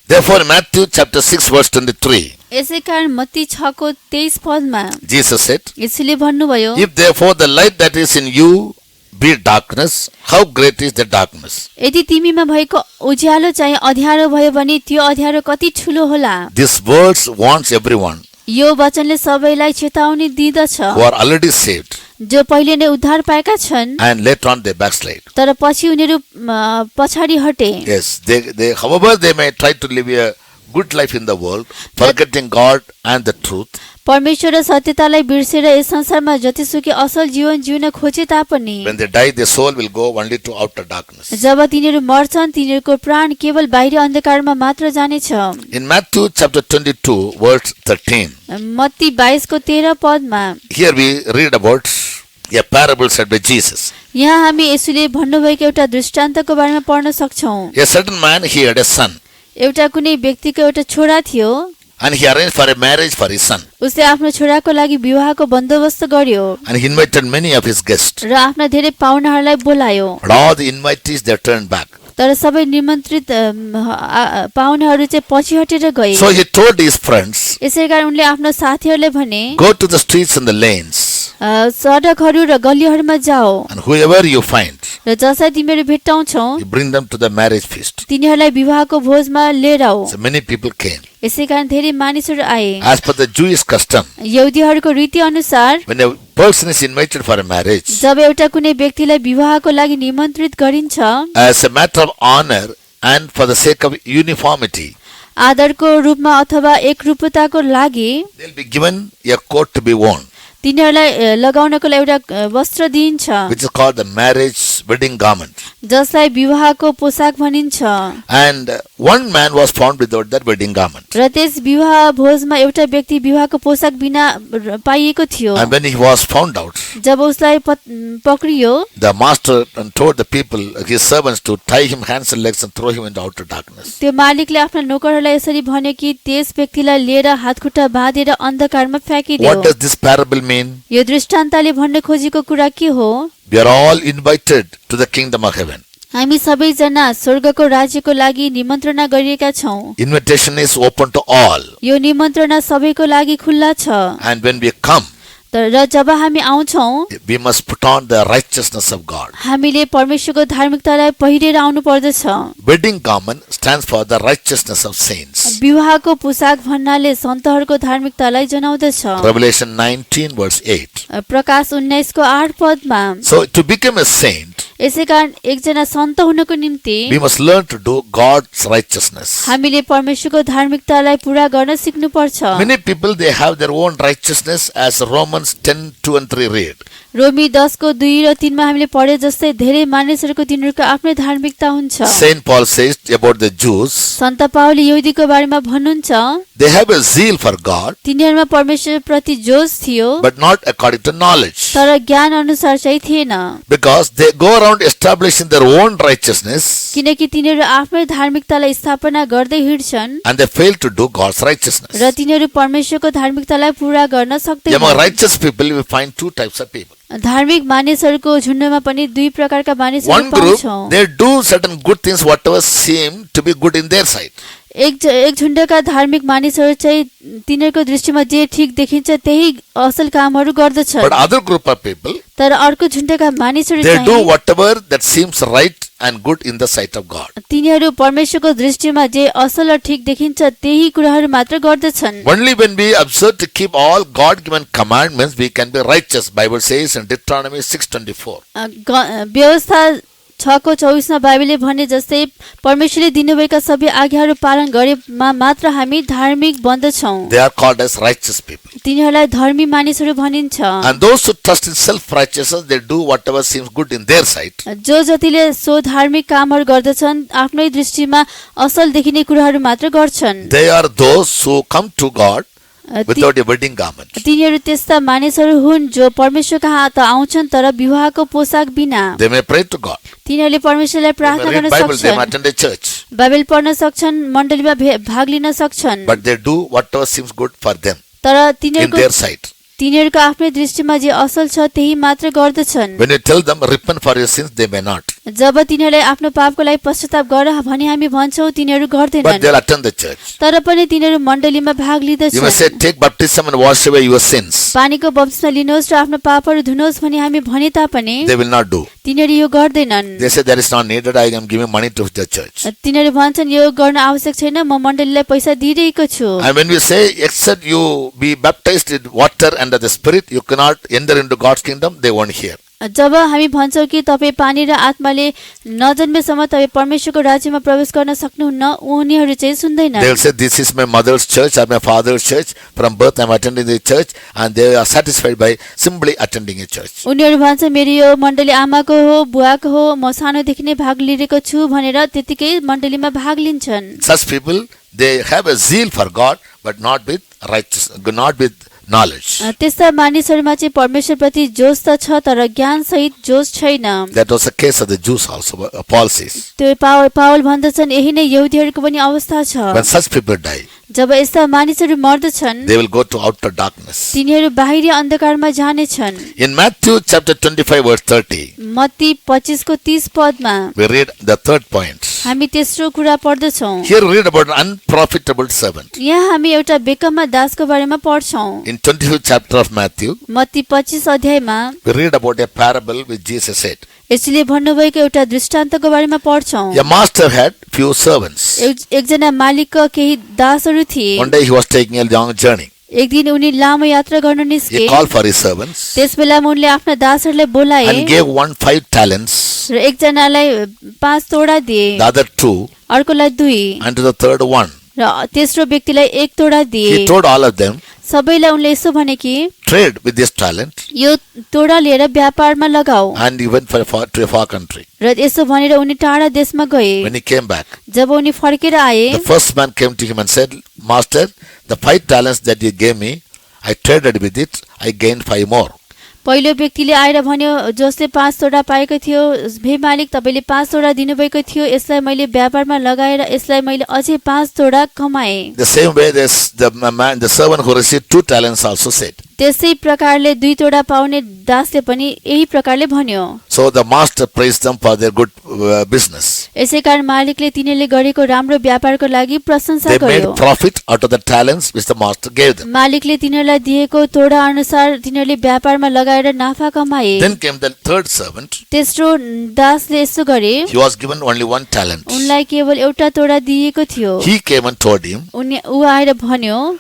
Therefore Matthew chapter 6 verse 23, यसैकारण मत्ती 6 को 23 पदमा Jesus said, यसले भन्नुभयो, if therefore the light that is in you be darkness, how great is the darkness? यदि तिमीमा भएको उज्यालो चाहिँ अँध्यारो भयो भने त्यो अँध्यारो कति ठुलो होला। This verse warns everyone यो वचनले सबैलाई चेतावनी दिदछ who are already saved जो पहिले नै उद्धार पाएका छन्, and later on they backslide. तर पछि उनीहरू पछाडि हटे। Yes, they however they may try to live a good life in the world, forgetting God and the truth. परमेश्वर र सत्यतालाई बिर्सेर यस संसारमा जतिसुकै असल जीवन जिउन खोजे तापनि When they die, their soul will go only to outer darkness. जब तिनीहरू मर्छन् तिनीहरूको प्राण केवल बाहिर अन्धकारमा मात्र जानेछ। In Matthew chapter 22 verse 13, Matthew 22 को 13 पदमा here we read about a parable said by Jesus. यहाँ हामी येशूले भन्नुभएको एउटा दृष्टान्तको बारेमा पढ्न सक्छौं। A certain man, he had a son, एउटा कुनै व्यक्तिको एउटा छोरा थियो, and he arranged for a marriage for his son, उसले आफ्नो छोराको लागि विवाहको बन्दोबस्त गर्यो and he invited many of his guests. र आफ्ना धेरै पाहुनाहरूलाई बोलायो। But all the invitees, they turned back. तर सबै निमन्त्रित पाहुनाहरू चाहिँ पछि हटेर गए। So he told his friends, यसैकारण उनले आफ्नो साथीहरूलाई भने, go to the streets and the lanes, सडकहरू र गल्लीहरूमा जाओ and whoever you find, र जसलाई तिमीहरू भेट्टाउँछौ you bring them to the marriage feast. तिनीहरूलाई विवाहको भोजमा लिएर आऊ। So many people came. यसैकारण धेरै मानिसहरू आए। As per the Jewish custom, यहुदीहरूको रीति अनुसार when a person is invited for a marriage, जब एउटा कुनै व्यक्तिलाई विवाहको लागि निमन्त्रित गरिन्छ, as a matter of honor and for the sake of uniformity, आदरको रूपमा अथवा एकरूपताको लागि they'll be given a coat to be worn, तिनीहरूलाई लगाउनको लागि एउटा वस्त्र दिइन्छ, which is called the marriage wedding garment. जसलाई विवाहको पोसाक भनिन्छ। And one man was found without that wedding garment. र त्यस विवाह भोजमा एउटा व्यक्ति विवाहको पोसाक बिना पाइएको थियो। And when he was found out, जब उसलाई पक्रियो, the master told the people, his servants, to tie him hands and legs and throw him into outer darkness. त्यो मालिकले आफ्ना नोकरहरूलाई यसरी भन्यो कि त्यस व्यक्तिलाई लिएर हातखुट्टा बाँधेर अन्धकारमा फ्याँकिदियो। What does this parable mean? यो दृष्टान्तले भन्न खोजेको कुरा के हो? We are all invited to the kingdom of heaven. हामी सबैजना स्वर्गको राज्यको लागि निमन्त्रणा गरिएका छौं। Invitation is open to all. यो निमन्त्रणा सबैको लागि खुल्ला छ। And when we come, र जब हामी आउँछौं, we must put on the righteousness of God. हामीले परमेश्वरको धार्मिकतालाई पहिरेर आउनु पर्दछ। Wedding garment stands for the righteousness of saints. विवाहको पोसाक भन्नाले सन्तहरूको धार्मिकतालाई जनाउँदछ। Revelation 19 verse 8. प्रकाश 19 को 8 पदमा। So to become a saint, यसैकारण एकजना सन्त हुनको निम्ति we must learn to do God's righteousness. हामीले परमेश्वरको धार्मिकतालाई पूरा गर्न सिक्नु पर्छ। Many people, they have their own righteousness, as Romans 10:2 and 3 read. रोमी 10 को 2 र 3 मा हामीले पढे जस्तै धेरै मानिसहरूको तिनीहरूको आफ्नै धार्मिकता हुन्छ। Saint Paul says about the Jews, सन्त पावलले यहुदीको बारेमा भन्नुहुन्छ, they have a zeal for God, तिनीहरूमा परमेश्वर प्रति जोश थियो, but not according to knowledge. तर ज्ञान अनुसार चाहिँ थिएन। Because they go around establishing their own righteousness, किनकि तिनीहरू आफ्नै धार्मिकतालाई स्थापना गर्दै हिँड्छन् and they fail to do God's righteousness. र तिनीहरू परमेश्वरको धार्मिकतालाई पूरा गर्न Among सक्दैनन्। righteous people, we find two types of people. धार्मिक मानिसहरूको झुण्डमा पनि दुई प्रकारका मानिसहरू One group, पाउँछौं। they do certain good things, whatever seem to be good in their sight. एक झुण्डका धार्मिक मानिसहरू चाहिँ तिनीहरूको दृष्टिमा जे ठीक देखिन्छ त्यही असल कामहरू गर्दछन्। But other group of people, तर अर्को झुण्डका मानिसहरू they do चाहिँ whatever that seems right and good in the sight of God. तिनीहरू परमेश्वरको दृष्टिमा जे असल र ठीक देखिन्छ त्यही कुराहरू मात्र गर्दछन्। Only when we observe to keep all God-given commandments, we can be righteous. Bible says in Deuteronomy 6:24. व्यवस्था 6 को 24 मा बाइबलले भने जस्तै परमेश्वरले दिनुभएका सबै आज्ञाहरू पालन गरेमा मात्र हामी धार्मिक बन्दछौं। They are called as righteous people. तिनीहरूलाई धर्मी मानिसहरू भनिन्छ। And those who trust in self-righteousness, they do whatever seems good in their sight. जो जतिले सो धार्मिक कामहरू गर्दछन् आफ्नै दृष्टिमा असल देखिने कुराहरू मात्र गर्छन्। They are those who come to God without a wedding garment. तिनीहरू त्यस्ता मानिसहरू हुन् जो परमेश्वर कहाँ त आउँछन् तर विवाहको पोसाक बिना। They may pray to God. तिनीहरूले परमेश्वरलाई They प्रार्थना may गर्न read Bible. They may सक्छन्, attend a church. बाइबल पढ्न सक्छन्, मण्डलीमा भाग लिन सक्छन्, But they do whatever seems good for them तर in their sight. तिनीहरूको आफ्नै दृष्टिमा जे असल छ त्यही मात्र गर्दछन्। When you tell them repent for your sins, they may not. जब तिनीहरूले आफ्नो पापको लागि पश्चाताप गर भने हामी भन्छौं तिनीहरू But गर्दैनन्, they'll attend the church. तर पनि तिनीहरू मण्डलीमा भाग You may say, लिँदछन्। take baptism and wash away your sins. पानीको बपतिस्मा लिनुहोस् र आफ्नो पापहरू धुनुहोस् भनी हामी भने तापनि They will not do. तिनीहरू यो गर्दैनन्। They say that is not needed. I am giving money to the church. तिनीहरू भन्छन् यो गर्न आवश्यक छैन, म मण्डलीलाई पैसा दिइरहेको छु। And when we say, except you be baptized in water and the Spirit, you cannot enter into God's kingdom, they won't hear. जब हामी भन्छौं कि तपाई पानी र आत्माले नजन्मेसम्म तपाई परमेश्वरको राज्यमा प्रवेश गर्न सक्नुहुन्न, उनीहरू चाहिँ सुन्दैनन्। They will say, this is my mother's church or my father's church. From birth I am attending the church, and they are satisfied by simply attending a church. उनीहरू भन्छ मेरो यो मण्डली आमाको हो, बुवाको हो, म सानोदेखि नै भाग लिएको छु भनेर त्यतिकै मण्डलीमा भाग लिन्छन्। Such people, they have a zeal for God, but not with righteousness, not with knowledge. त्यस्ता मानिसहरूमा चाहिँ परमेश्वर प्रति जोश त छ तर ज्ञान सहित जोश छैन। That was the case of the Jews also, Paul says. त्यो पावल भन्दछन् यही नै यहुदीहरूको पनि अवस्था छ। When such people die, जब यस्ता मानिसहरू मर्दछन् they will go to outer darkness. तिनीहरू बाहिरी अन्धकारमा जानेछन्। In Matthew chapter 25 verse 30, Matthew 25 को 30 पदमा we read the third point. हामी तेस्रो कुरा पढ्दछौं। Here we read about an unprofitable servant. यहाँ हामी एउटा बेकममा दासको बारेमा पढ्छौं। In 25th chapter of Matthew, Matthew 25 अध्यायमा we read about a parable which Jesus said. यसले भन्नुभएको एउटा दृष्टान्तको बारेमा पढ्छौं। A master had few servants. एकजना मालिकका केही दासहरू थिए। One day he was taking a long journey. एक दिन उनी लामो यात्रा गर्न निस्के। He called for his servants त्यसबेलामा उनले आफ्ना दासहरूलाई बोलाए and gave one 5 talents, र एकजनालाई 5 तोडा दिए, the other 2, अर्कोलाई 2 and to the third 1. र तेस्रो व्यक्तिलाई 1 तोडा दिए। He told all of them, सबैलाई उनले यसो भने कि trade with this talent यो तोडा लिएर व्यापारमा लगाऊ। and he went to a far country. र यसो भनेर उनी टाढा देशमा गए। When he came back, जब उनी फर्केर आए, the first man came to him and said, Master, the 5 talents that you gave me, I traded with it, I gained 5 more. पहिलो व्यक्तिले आएर भन्यो जसले 5 तोडा पाएको थियो, हे मालिक तपाईले 5 तोडा दिनुभएको थियो, यसलाई मैले व्यापारमा लगाएर यसलाई मैले अझै 5 तोडा कमाए। The same way the servant who received 2 talents also said. त्यसै प्रकारले 2 तोडा पाउने दासले पनि यही प्रकारले भन्यो। So the master praised them for their good business. यसैकारण मालिकले तिनीहरूले गरेको राम्रो व्यापारको लागि प्रशंसा They गर्यो। made profit out of the talents which the master gave them. मालिकले तिनीहरूलाई दिएको तोडा अनुसार तिनीहरूले व्यापारमा लगाएर नाफा कमाए। Then came the third servant. तेस्रो दासले यसो गरे, He was given only 1 talent. उनलाई केवल एउटा तोडा दिएको थियो। He came and told him, ऊ आएर भन्यो,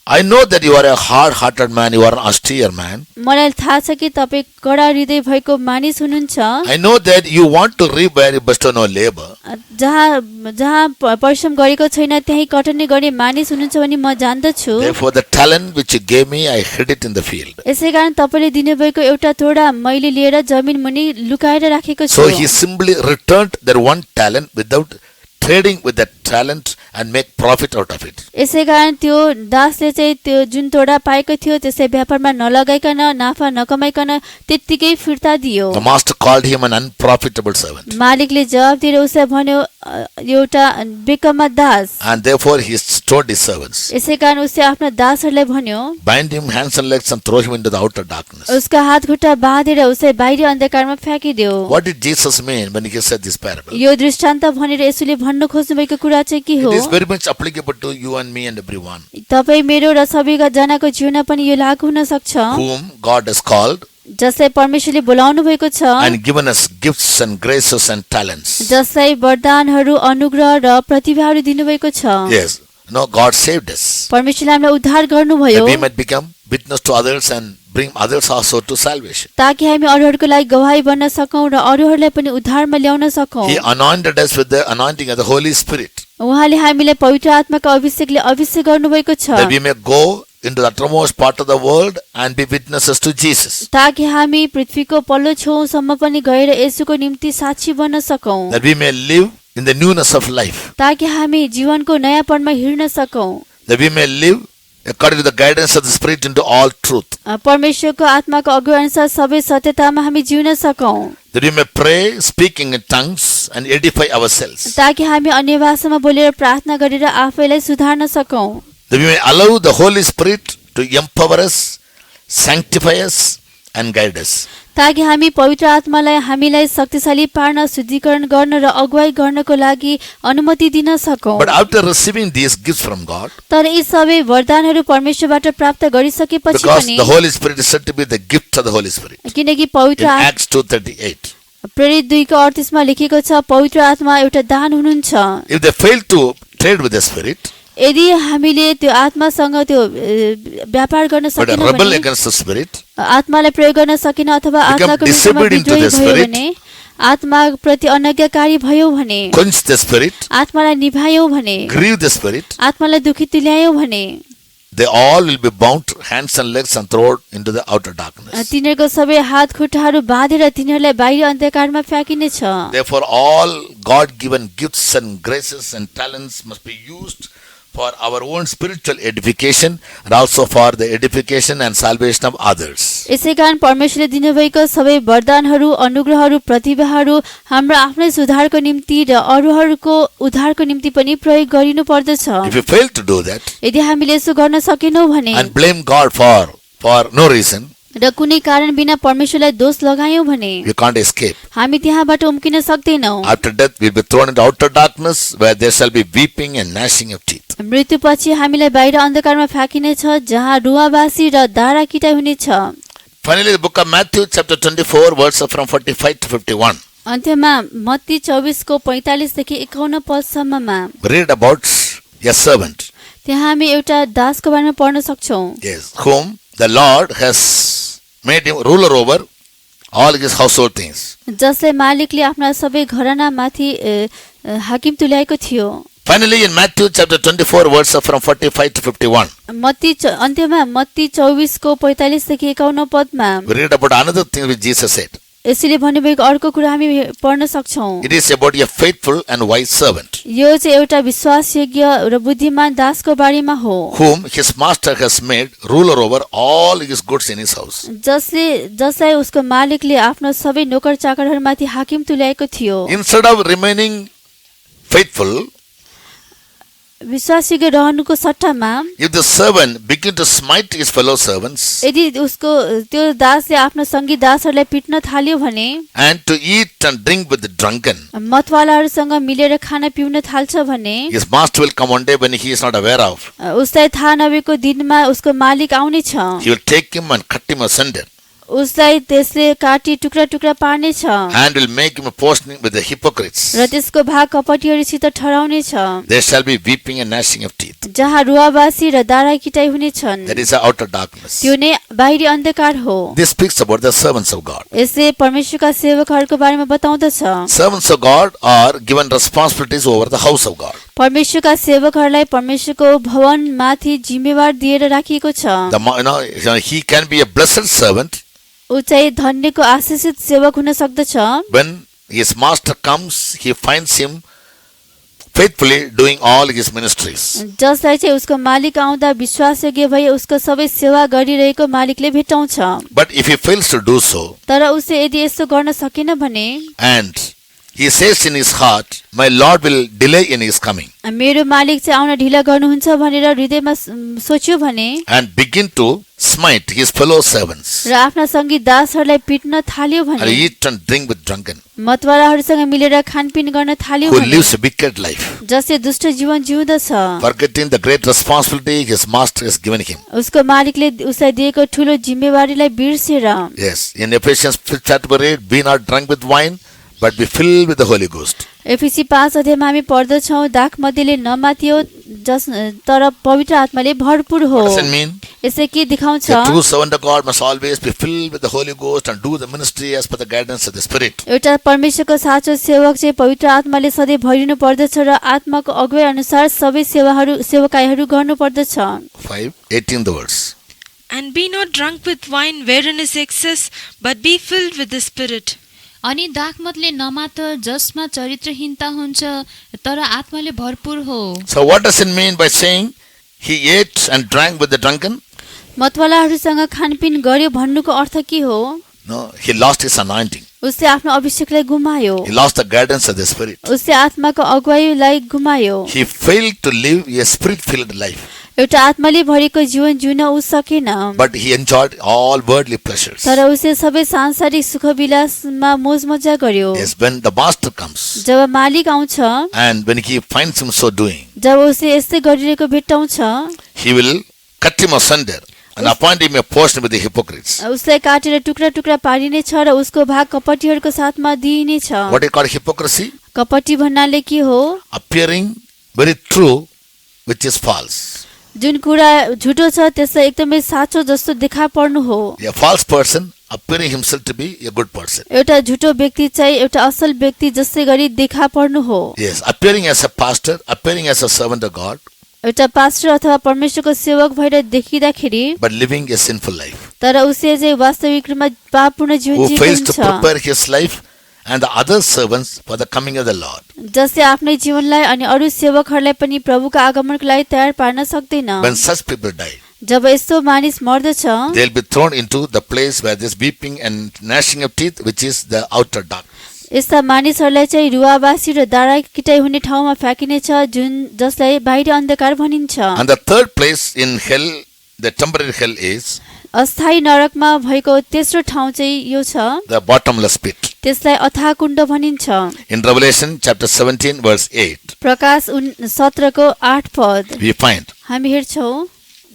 I know that you are a hard-hearted man, you are an austere man. मलाई थाहा छ कि तपाईँ कडा हृदय भएको मानिस हुनुहुन्छ। I know that you want to reap where you bestow no labor. जहाँ परिश्रम गरेको छैन त्यही कटनी गर्ने मानिस हुनुहुन्छ भने म जान्दछु। Therefore the talent which you gave me, I hid it in the field. यसैकारण तपाईले दिनुभएको एउटा तोडा मैले लिएर जमिन मुनि लुकाएर राखेको छु। So he simply returned that 1 talent without trading with that talent and make profit out of it. यसैकारण त्यो दासले चाहिँ त्यो जुन तोडा पाएको थियो त्यसै व्यापारमा नलगाइकन नाफा नकमाइकन त्यत्तिकै फिर्ता दियो। The master called him an unprofitable servant. मालिकले जवाब दिएर उसलाई भन्यो एउटा बेकमा दास। And therefore he told his servants, यसैकारण उसले आफ्ना दासहरूलाई भन्यो, bind him hands and legs and throw him into the outer darkness. उसका हात खुट्टा बाँधेर उसलाई बाहिरी अन्धकारमा फ्याँकिदियो। What did Jesus mean when he said this parable? यो दृष्टान्त भनेर यसुले भन्न खोज्नु भएको कुरा चाहिँ के हो? It is very much applicable to you and me and everyone तपाई मेरो र सबैका जनाको जीवनमा पनि यो लागू हुन सक्छ। whom God has called जसलाई परमेश्वरले बोलाउनु भएको छ, and given us gifts and graces and talents. जसलाई वरदानहरू अनुग्रह र प्रतिभाहरू दिनुभएको छ। Yes. No, God saved us. परमेश्वरले हामीलाई उद्धार गर्नुभयो That we might become witness to others and bring others also to salvation. ताकि हामी अरूहरूको लागि गवाही बन्न सकौं र अरूहरूलाई पनि उद्धारमा ल्याउन सकौं। He anointed us with the anointing of the Holy Spirit उहाँले हामीलाई पवित्र आत्माको अभिषेकले अभिषेक गर्नुभएको छ that we may go into the uttermost part of the world and be witnesses to Jesus. ताकि हामी पृथ्वीको पल्लो छेउसम्म पनि गएर येशूको निम्ति साक्षी बन्न सकौं। That we may live in the newness of life. ताकि हामी जीवनको नयाँपनमा हिँड्न सकौं। That we may live according to the guidance of the Spirit into all truth. परमेश्वरको आत्माको अगुवाई अनुसार सबै सत्यतामा हामी जिउन सकौं। That we may pray, speaking in tongues and edify ourselves. ताकि हामी अन्य भाषामा बोलेर प्रार्थना गरेर आफैलाई सुधार्न सकौं। That we may allow the Holy Spirit to empower us, sanctify us and guide us. ताकि हामी पवित्र आत्मालाई हामीलाई शक्तिशाली पार्न, शुद्धिकरण गर्न र अगुवाई गर्नको लागि अनुमति दिन सकौं। But after receiving these gifts from God, तर यी सबै वरदानहरू परमेश्वरबाट प्राप्त गरिसकेपछि because पनि the Holy Spirit is said to be the gift of the Holy Spirit. किनकि पवित्र In Acts 2:38. प्रेरित 2:38 मा लेखेको छ पवित्र आत्मा एउटा दान हुनुहुन्छ। If they fail to trade with the Spirit, यदि हामीले त्यो आत्मासँग त्यो व्यापार गर्न but सकेनौँ rebel भने, against the Spirit, आत्मालाई प्रयोग गर्न सकिन अथवा become आत्माको विरुद्धमा disobedient to the विद्रोही भयो Spirit, भने, आत्मा प्रति अनज्ञाकारी भयो भने, quench the Spirit, आत्मालाई निभायौ भने, grieve the Spirit, आत्मालाई दुखी तुल्यायौ भने, they all will be bound hands and legs and thrown into the outer darkness. तिनीहरूको सबै हात खुट्टाहरू बाँधेर तिनीहरूलाई बाहिरी अन्धकारमा फ्याँकिनेछ। Therefore, all God-given gifts and graces and talents must be used for our own spiritual edification and also for the edification and salvation of others. यसैकारण परमेश्वरले दिनुभएको सबै वरदानहरू, अनुग्रहहरू, प्रतिभाहरू हाम्रो आफ्नै सुधारको निम्ति र अरूहरूको उद्धारको निम्ति पनि प्रयोग गरिनु पर्दछ। If you fail to do that यदि हामीले यसो गर्न सकेनौँ भने and blame God for no reason, र कुनै कारण बिना परमेश्वरलाई दोष लगायौँ भने you can't escape. हामी त्यहाँबाट उम्किन सक्दैनौँ। After death, we'll be thrown into outer darkness where there shall be weeping and gnashing of teeth. मृत्युपछि हामीलाई बाहिर अन्धकारमा फ्याँकिनेछ जहाँ रुवाबासी र दारा किटाइ हुनेछ। Finally, the book of Matthew chapter 24 verses from 45 to 51. अन्त्यमा मत्ती 24 को 45 देखि 51 पदसम्ममा Read about a servant, त्यहाँ हामी एउटा दासको बारेमा पढ्न सक्छौं। yes, whom the Lord has made him ruler over all his household things. जसले मालिकले आफ्ना सबै घरानामाथि हाकिम तुल्याएको थियो। Finally, in Matthew chapter 24, verses from 45 to 51, अन्त्यमा मत्ती 24 को 45 देखि 51 पदमा we read about another thing which Jesus said. यसैले भन्नुभएको अर्को कुरा हामी पढ्न सक्छौं। It is about a faithful and wise servant, यो चाहिँ एउटा विश्वासयोग्य र बुद्धिमान दासको बारेमा हो, whom his master has made ruler over all his goods in his house. जसलाई उसको मालिकले आफ्नो सबै नोकर चाकरहरूमाथि हाकिम तुल्याएको थियो। Instead of remaining faithful, विश्वासयोग्य रहनुको सट्टामा if the servant begin to smite his fellow servants यदि उसको त्यो दासले आफ्नो संगी दासहरूलाई पिट्न थाल्यो भने, and to eat and drink with the drunken, मतवालाहरूसँग मिलेर खाना पिउन थाल्छ भने, his master will come one day when he is not aware of. उसलाई थाहा नभएको दिनमा उसको मालिक आउनेछ। He will take him and cut him asunder, उसलाई त्यसले काटी टुक्रा टुक्रा पार्नेछ and will make him a portion with the hypocrites. र त्यसको भाग कपटीहरूसित ठहराउनेछ, There shall be weeping and gnashing of teeth. जहाँ रुवाबासी र दारा किटाइ हुनेछन्। That is the outer darkness. त्यो नै बाहिरी अन्धकार हो। This speaks about the servants of God. यसले परमेश्वरका सेवकहरूको बारेमा बताउँदछ। Servants of God are given responsibilities over the house of God. परमेश्वरका सेवकहरूलाई परमेश्वरको भवनमाथि जिम्मेवार दिएर राखिएको छ। He can be a blessed servant ऊ चाहिँ धन्यको आशीषित सेवक हुन सक्दछ। when his master comes. He finds him faithfully doing all his ministries. जसलाई चाहिँ उसको मालिक आउँदा विश्वासयोग्य भई उसको सबै सेवा गरिरहेको मालिकले भेटाउँछ। But if he fails to do so, तर उसले यदि यस्तो गर्न सकेन भने, and he says in his heart, my Lord will delay in his coming, मेरो मालिक चाहिँ आउन ढिला गर्नुहुन्छ भनेर हृदयमा सोच्यो भने, and begin to smite his fellow servants, र आफ्ना संगी दासहरूलाई पिट्न थाल्यो and भने, eat and drink with drunken, मतवालाहरूसँग मिलेर खानपिन गर्न थाल्यो who भने, lives a wicked life, जसले दुष्ट जीवन जिउँदछ, forgetting the great responsibility his master has given him. उसको मालिकले उसलाई दिएको ठूलो जिम्मेवारीलाई बिर्सेर। Yes, in Ephesians 5th chapter 8, be not drunk with wine, but be filled with the Holy Ghost. एफिसी 5 अध्यायमा हामी पढ्दछौँ, दाख मध्येले नमातियो तर पवित्र आत्माले भरपूर हो। What does it mean? यसले के देखाउँछ? The true servant of God must always be filled with the Holy Ghost and do the ministry as per the guidance of the Spirit. एउटा परमेश्वरको साँचो सेवक चाहिँ पवित्र आत्माले सधैँ भरिनु पर्दछ र आत्माको अगुवाई अनुसार सबै सेवकाईहरू गर्नु पर्दछ। 5:18 the verse. And be not drunk with wine wherein is excess, but be filled with the Spirit. अनि दाखमतले नमात जसमा चरित्रहीनता हुन्छ तर आत्माले भरपूर हो। So what does it mean by saying he ate and drank with the drunken? मतवालाहरूसँग खानपिन गर्यो भन्नुको अर्थ के हो? No, he lost his anointing. उसले आफ्नो अभिषेकलाई गुमायो, He lost the guidance of the Spirit. उसले आत्माको अगुवाईलाई गुमायो। He failed to live a spirit-filled life, एउटा आत्माले भरेको जीवन जिउन ऊ सकेन, but he enjoyed all worldly pleasures. तर उसले सबै सांसारिक सुखविलासमा मोजमजा गर्यो। Yes, when the master comes जब मालिक आउँछ, and when he finds him so doing, जब उसले यस्तै गरिरहेको भेट्टाउँछ, he will cut him asunder and appoint him a portion with the hypocrites. उसलाई काटेर टुक्रा टुक्रा पारिनेछ र उसको भाग कपटीहरूको साथमा दिइनेछ। What is called hypocrisy? कपटी भन्नाले के हो? Appearing very true, which is false. जुन कुरा झुटो छ त्यसलाई एकदमै साँचो जस्तो देखा पर्नु हो। A false person appearing himself to be a good person. एउटा झुटो व्यक्ति चाहिँ एउटा असल व्यक्ति जस्तै गरी देखा पर्नु हो। Yes, appearing as a pastor, appearing as a servant of God, एउटा पास्टर अथवा परमेश्वरको सेवक भएर देखिँदाखेरि but living a sinful life. तर उसले चाहिँ वास्तविक रूपमा पापपूर्ण जीवन Who fails to जिएको हुन्छ, prepare his life and the other servants for the coming of the Lord. जसले आफ्नै जीवनलाई अनि अरू सेवकहरूलाई पनि प्रभुको आगमनको लागि तयार पार्न सक्दैन। When such people die, जब यस्तो मानिस मर्दछ, they will be thrown into the place where there is weeping and gnashing of teeth, which is the outer darkness. यस्ता मानिसहरूलाई चाहिँ रुवाबासी र दारा किटाइ हुने ठाउँमा फ्याँकिनेछ, जसलाई बाहिरी अन्धकार भनिन्छ। And the third place in hell, the temporary hell, is अस्थायी नरकमा भएको तेस्रो ठाउँ चाहिँ यो छ, the bottomless pit. त्यसलाई अथाह कुण्ड भनिन्छ। In Revelation chapter 17 verse 8, प्रकाश 17 को 8 पद we find, हामी हेर्छौँ,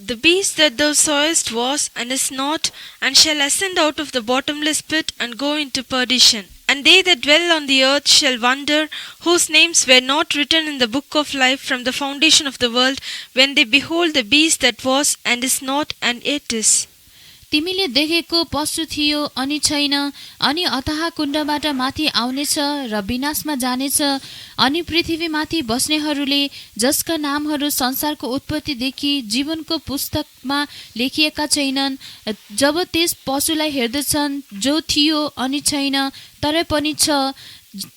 The beast that thou sawest was and is not, and shall ascend out of the bottomless pit and go into perdition. And they that dwell on the earth shall wonder, whose names were not written in the book of life from the foundation of the world, when they behold the beast that was and is not and yet is. तिमीले देखेको पशु थियो अनि छैन, अनि अथाह कुण्डबाट माथि आउनेछ र विनाशमा जानेछ, अनि पृथ्वीमाथि बस्नेहरूले जसका नामहरू संसारको उत्पत्तिदेखि जीवनको पुस्तकमा लेखिएका छैनन्, जब त्यस पशुलाई हेर्दछन् जो थियो अनि छैन तरै पनि छ,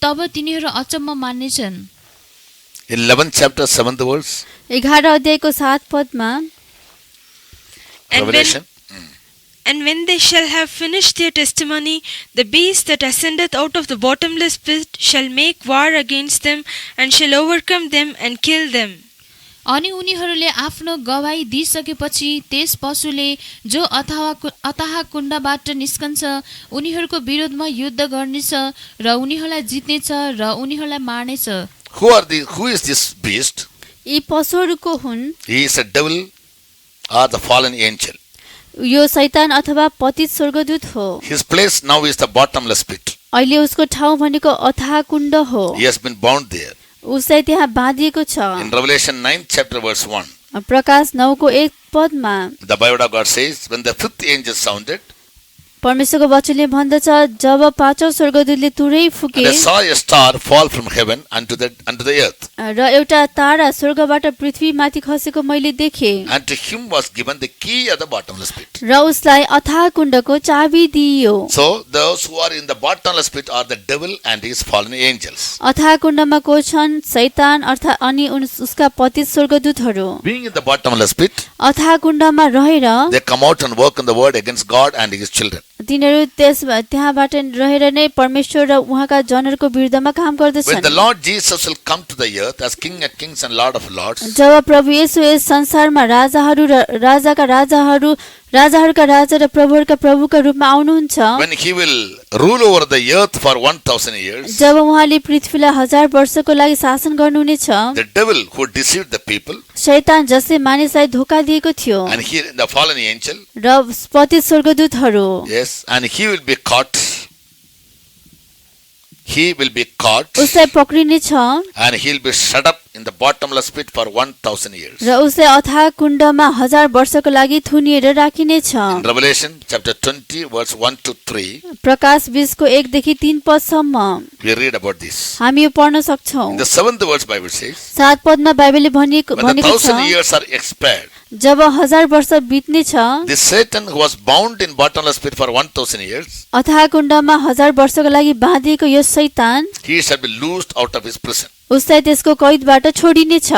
तब तिनीहरू अचम्म मान्नेछन्। In 11th chapter, 7th verse, 11 अध्यायको 7 पदमा, And when, Revelation. and when they shall have finished their testimony, the beast that ascendeth out of the bottomless pit shall make war against them, and shall overcome them and kill them. अनि उनीहरूले आफ्नो गवाही दिइसकेपछि त्यस पशुले जो अथाह कुण्डबाट निस्कन्छ उनीहरूको विरोधमा युद्ध गर्नेछ र उनीहरूलाई जित्नेछ र उनीहरूलाई मार्नेछ। Who is this beast? यी पशुहरू को हुन्? He is a devil or the fallen angel. यो शैतान अथवा पतित स्वर्गदूत हो। His place now is the bottomless pit. अहिले उसको ठाउँ भनेको अथाह कुण्ड हो। He has been bound there. उसलाई त्यहाँ बाँधिएको छ। In Revelation 9th chapter verse 1, प्रकाश 9 को 1 पदमा the Bible of God says, when the fifth angel sounded, परमेश्वरको वचनले भन्दछ, जब पाँचौं स्वर्गदूतले तुरै फुके and they saw a star fall from heaven unto the earth, र एउटा तारा स्वर्गबाट पृथ्वीमाथि खसेको मैले देखे, and to him was given the key of the bottomless pit. र उसलाई अथाह कुण्डको चाबी दिइयो। So those who are in the bottomless pit are the devil and his fallen angels. अथाह कुण्डमा को छन्? शैतान अर्थात् अनि उसका पतित स्वर्गदूतहरू। Being in the bottomless pit, अथाह कुण्डमा रहेर they come out and work in the word against God and his children. तिनीहरू त्यहाँबाट रहेर नै परमेश्वर र उहाँका जनहरूको विरुद्धमा काम When गर्दछन्। the Lord Jesus will come to the earth as King of Kings and Lord of Lords, जब प्रभु येशू यस संसारमा राजाहरू र राजाहरूका राजा र प्रभुहरूका प्रभुका रूपमा आउनुहुन्छ, when he will rule over the earth for 1000 years, जब उहाँले पृथ्वीलाई 1000 वर्षको लागि शासन गर्नुहुनेछ, the devil who deceived the people शैतान जसले मानिसलाई धोका दिएको थियो and he, the fallen angel, र पतित स्वर्गदूतहरू, yes, and he will be caught. He will be caught उसलाई पक्रिनेछ and he will be shut up in the bottomless pit for 1000 years. र उसलाई अथाह कुण्डमा 1000 वर्षको लागि थुनिएर राखिनेछ। In Revelation chapter 20 verse 1 to 3, प्रकाश 20 को 1 देखि 3 पदसम्म we read about this. हामी यो पढ्न सक्छौं। In the 7th verse Bible says, 7 पदमा बाइबलले भनेको when the 1000 छ, years are expired, जब 1000 वर्ष बित्नेछ, this Satan who was bound in bottomless pit for 1000 years, अथाह कुण्डमा 1000 वर्षको लागि बाँधिएको यो शैतान, he shall be loosed out of his prison. उसलाई त्यसको कैदबाट छोडिनेछ।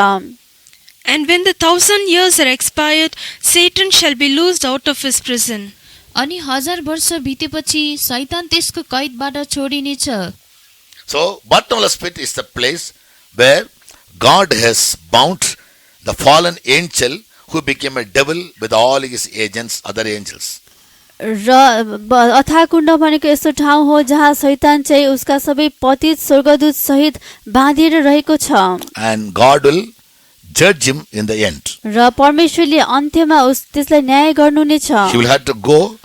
And when the 1000 years are expired, Satan shall be loosed out of his prison. अनि 1000 वर्ष बितेपछि शैतान त्यसको कैदबाट छोडिनेछ। So, bottomless pit is the place where God has bound the fallen angel who became a devil with all his agents, other angels. र अथाह कुण्ड भनेको यस्तो ठाउँ हो जहाँ शैतान चाहिँ उसका सबै पतित स्वर्गदूत सहित बाँधिएर रहेको छ। And God will judge him in the end. र परमेश्वरले अन्त्यमा त्यसलाई न्याय गर्नुहुनेछ। He will have to go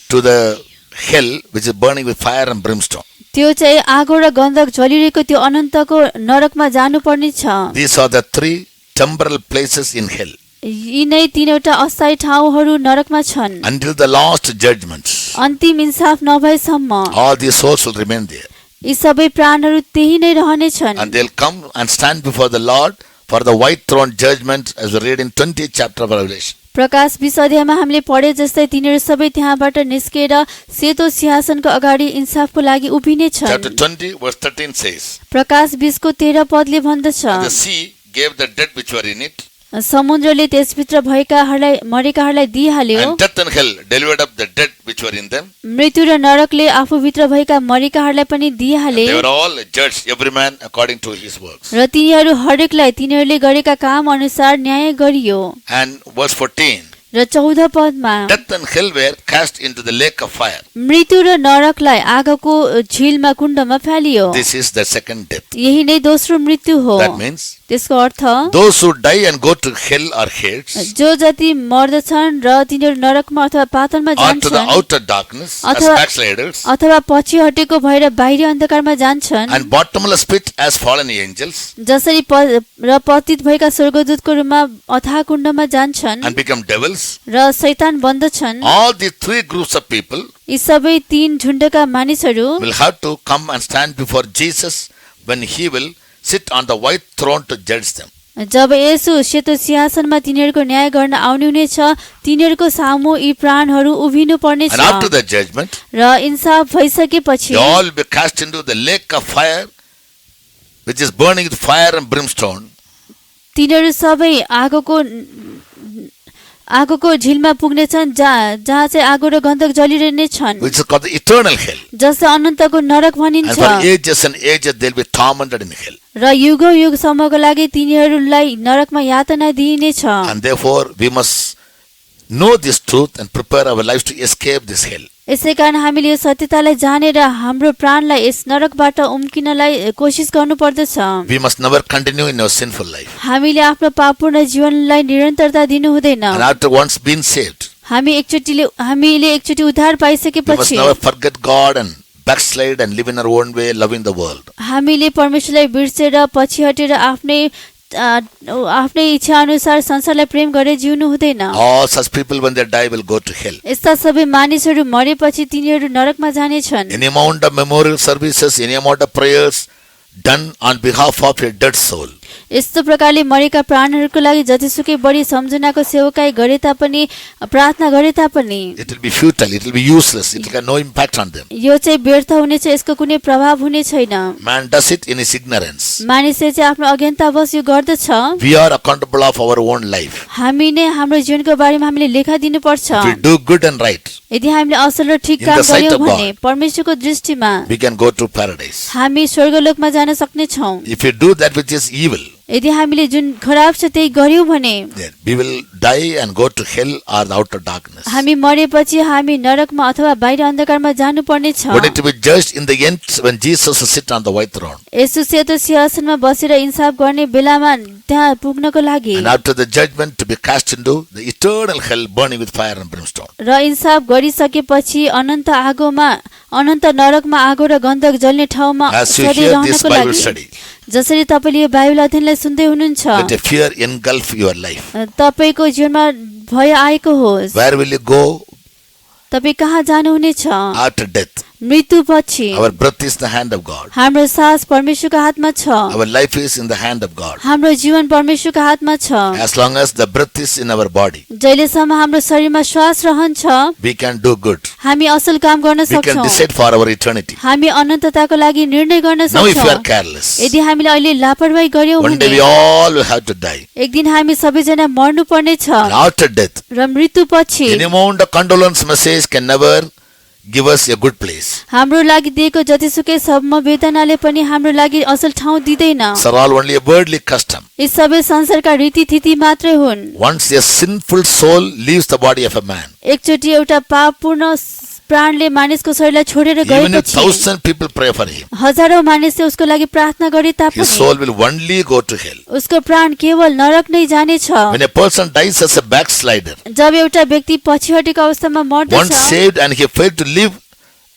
to the hell which is burning with fire and brimstone. त्यो चाहिँ आगो र गन्धक जलिरहेको त्यो अनन्तको नरकमा जानुपर्ने छ। These are the three temporal places in hell. यिनै तीनवटा अस्थायी ठाउँहरू नरकमा छन्। Until the last judgment, अन्तिम इन्साफ नभएसम्म all these souls will remain there. यी सबै प्राणहरू त्यही नै रहनेछन्। And they'll come and stand before the Lord for the white throne judgment as we read in 20th chapter of Revelation. प्रकाश 20 अध्यायमा हामीले पढे जस्तै तिनीहरू सबै त्यहाँबाट निस्केर सेतो सिंहासनको अगाडि इन्साफको लागि उभिने Chapter छन्। 20 verse 13 says, प्रकाश 20 को 13 पदले भन्दछ, and the sea gave the dead which were in it, समुद्रले त्यसभित्र भएकाहरूलाई मरेकाहरूलाई दिइहाल्यो, and death and hell delivered up the dead which were in them. मृत्यु र नरकले आफूभित्र भएका मरेकाहरूलाई पनि दिइहाले, They were all judged, every man according to his works. र तिनीहरू हरेकलाई तिनीहरूले गरेका काम अनुसार न्याय गरियो। And verse 14, र 14 पदमा death and hell were cast into the lake of fire. मृत्यु र नरकलाई आगोको झिलमा कुण्डमा फालियो। This is the second death. यही नै दोस्रो मृत्यु हो। That means त्यसको अर्थ Those who die and go to hell or Hades जो जति मर्दछन् र तिनीहरू नरकमा अथवा पातालमा or to the जान्छन् outer darkness as अथवा- backsliders अथवा पछि हटेको भएर बाहिरी अन्धकारमा जान्छन् and bottomless pit as fallen angels जसरी र पतित भएका स्वर्गदूतको रूपमा अथाह कुण्डमा जान्छन् and become devils. र शैतान बन्दछन्। All the three groups of people यी सबै तीन झुण्डका मानिसहरू will have to come and stand before Jesus when he will sit on the white throne to judge them. जब येशू सेतो सिंहासनमा तिनीहरूको न्याय गर्न आउने हुनेछ तिनीहरूको सामु यी प्राणहरू उभिनु पर्नेछ And after the judgment, र इन्साफ भइसकेपछि they all will be cast into the lake of fire, which is burning with fire and brimstone. तिनीहरू सबै आगोको झिलमा पुग्नेछन् जहाँ चाहिँ आगो र गन्धक जलिरहने छन् Which is called the eternal hell. जसलाई अनन्तको नरक And भनिन्छ for ages and ages they will be tormented in hell. र युगौं युगसम्मको लागि तिनीहरूलाई नरकमा यातना दिइनेछ। And therefore we must know this truth and prepare our lives to escape this hell. यसैकारण हामीले यो सत्यतालाई जानेर हाम्रो प्राणलाई यस नरकबाट उम्किनलाई कोसिस गर्नुपर्दछ। We must never continue in our sinful life. हामीले आफ्नो पापपूर्ण जीवनलाई निरन्तरता दिनु हुँदैन। And after once being saved, हामीले एकचोटि उद्धार we must पाइसकेपछि never forget God and backslide and live in our own way, loving the world. हामीले परमेश्वरलाई बिर्सेर पछि हटेर आफ्नै इच्छा अनुसार संसारलाई प्रेम गरेर जिउनु हुँदैन। All such people when they die will go to hell. यस्ता सबै मानिसहरू मरेपछि तिनीहरू नरकमा जानेछन्। Any amount of memorial services, any amount of prayers done on behalf of a dead soul, यस्तो प्रकारले मरेका प्राणहरूको लागि जतिसुकै बढी सम्झनाको सेवकाई गरे तापनि प्रार्थना गरे तापनि it will be futile, it will be useless, it will have no impact on them. यो चाहिँ व्यर्थ हुनेछ, यसको कुनै प्रभाव हुने छैन। Man does it in his ignorance. मानिसले चाहिँ आफ्नो अज्ञानतावश यो गर्दछ। We are accountable of our own life. हामी नै हाम्रो जीवनको बारेमा हामीले लेखा दिनुपर्छ। If we do good and right, यदि हामीले असल र ठिक In काम the sight गर्यौं of भने परमेश्वरको दृष्टिमा we can go to paradise. हामी स्वर्गलोकमा जान सक्नेछौँ। If we do that which is evil, यदि हामीले जुन खराब छ त्यही गर्यौं भने then we will die and go to hell or the outer darkness. हामी मरेपछि हामी नरकमा अथवा बाहिर अन्धकारमा जानुपर्ने छ। But it will be judged in the end when Jesus will sit on the white throne. यसो सेतो सिंहासनमा बसेर इन्साफ गर्ने बेलामा त्यहाँ पुग्नको लागि And after the judgment to be cast into the eternal hell burning with fire and brimstone. र इन्साफ गरिसकेपछि अनन्त नरकमा आगो र गन्धक जल्ने ठाउँमा As you सधैँ hear this रहनको Bible लागि study, जसरी तपाईले यो बाइबल अध्ययनलाई सुन्दै हुनुहुन्छ let a fear engulf your life. तपाईको जीवनमा भय आएको होस्। Where will you go तपाई कहाँ जानुहुनेछ after death? मृत्युपछि? Our breath is the hand of God. हाम्रो सास परमेश्वरको हातमा छ। Our life is in the hand of God. हाम्रो जीवन परमेश्वरको हातमा छ। As long as the breath is in our body, जहिलेसम्म हाम्रो शरीरमा श्वास रहन्छ we can do good. हामी असल काम गर्न We can सक्छौं। decide for our eternity. हामी अनन्तताको लागि निर्णय गर्न Now if you are सक्छौं। careless, यदि हामीले अहिले लापरवाही गर्यौं one day we भने all will have to die. एक दिन हामी सबैजना मर्नु पर्ने छ And after death, र मृत्युपछि any amount of condolence message can never give us a good place. हाम्रो लागि दिएको जतिसुकै समवेदनाले पनि हाम्रो लागि असल ठाउँ दिँदैन। These are all only a worldly custom. यी सबै संसारका रीतिथिति मात्रै हुन्। Once a sinful soul leaves the body of a man, एकचोटि एउटा पापपूर्ण प्राणले मानिसको शरीरलाई छोडेर even if गएपछि 1,000 people pray for him, हजारौं मानिसले उसको लागि प्रार्थना गरे his तापनि soul will only go to hell. उसको प्राण केवल नरक नै जानेछ। When a person dies as a backslider, जब एउटा व्यक्ति पछि हटेको अवस्थामा once मर्दछ, saved and he failed to live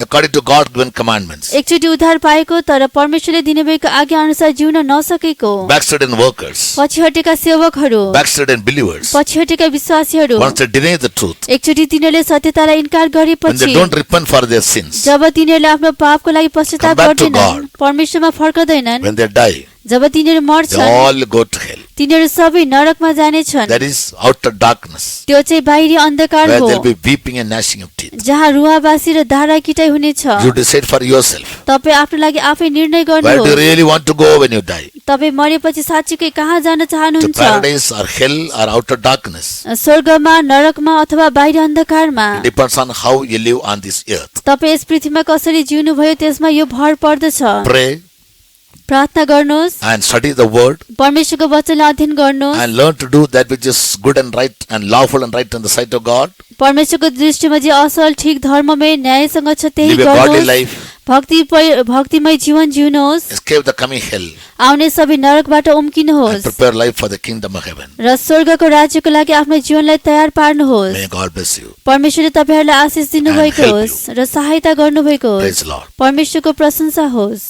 according to God given commandments, एकचोटि उद्धार पाएको तर परमेश्वरले दिनुभएको आज्ञा अनुसार जिउन नसकेको, backslidden workers, पछि हटेका सेवकहरू, backslidden believers, पछि हटेका विश्वासीहरू, once they deny the truth, एकचोटि तिनीहरूले सत्यतालाई इन्कार when गरेपछि they don't repent for their sins, जब तिनीहरूले आफ्नो पापको लागि पश्चाताप Come back to गर्दैनन्, परमेश्वरमा फर्कदैनन्, when they die, जब तिनीहरू they मर्छन् all will go to hell. तिनीहरू सबै नरकमा जानेछन्। That is outer darkness, त्यो चाहिँ बाहिरी अन्धकार where हो there will be weeping and gnashing of teeth. जहाँ रुवाबासी र धारा किटाइ हुनेछ। You decide for yourself. तपाई आफ्नो लागि आफै निर्णय Where do you गर्नुहोस्। really want to go when you die? तपाई मरेपछि साँच्चीकै कहाँ जान To चाहनुहुन्छ? paradise or hell or outer darkness? स्वर्गमा, नरकमा अथवा बाहिरी अन्धकारमा? It depends on how you live on this earth. तपाई यस पृथ्वीमा कसरी जिउनु भयो त्यसमा यो भर पर्दछ। Pray प्रार्थना गर्नुहोस् and study the word परमेश्वरको वचनलाई अध्ययन गर्नुहोस् and learn to do that which is good and right and lawful and right in the sight of God. परमेश्वरको दृष्टिमा जे असल ठिक धर्ममय न्यायसँग छ त्यही Live a godly गर्नुहोस् life. भक्तिमय जीवन जिउनुहोस् Escape the coming hell आउने सबै नरकबाट and उम्किनुहोस् prepare life for the kingdom of heaven. र स्वर्गको राज्यको लागि आफ्नो जीवनलाई तयार पार्नुहोस् May God bless you. परमेश्वरले तपाईहरुलाई आशिष दिनुभएको And help होस् र सहायता गर्नुभएको Praise होस् the Lord. परमेश्वरको प्रशंसा होस्।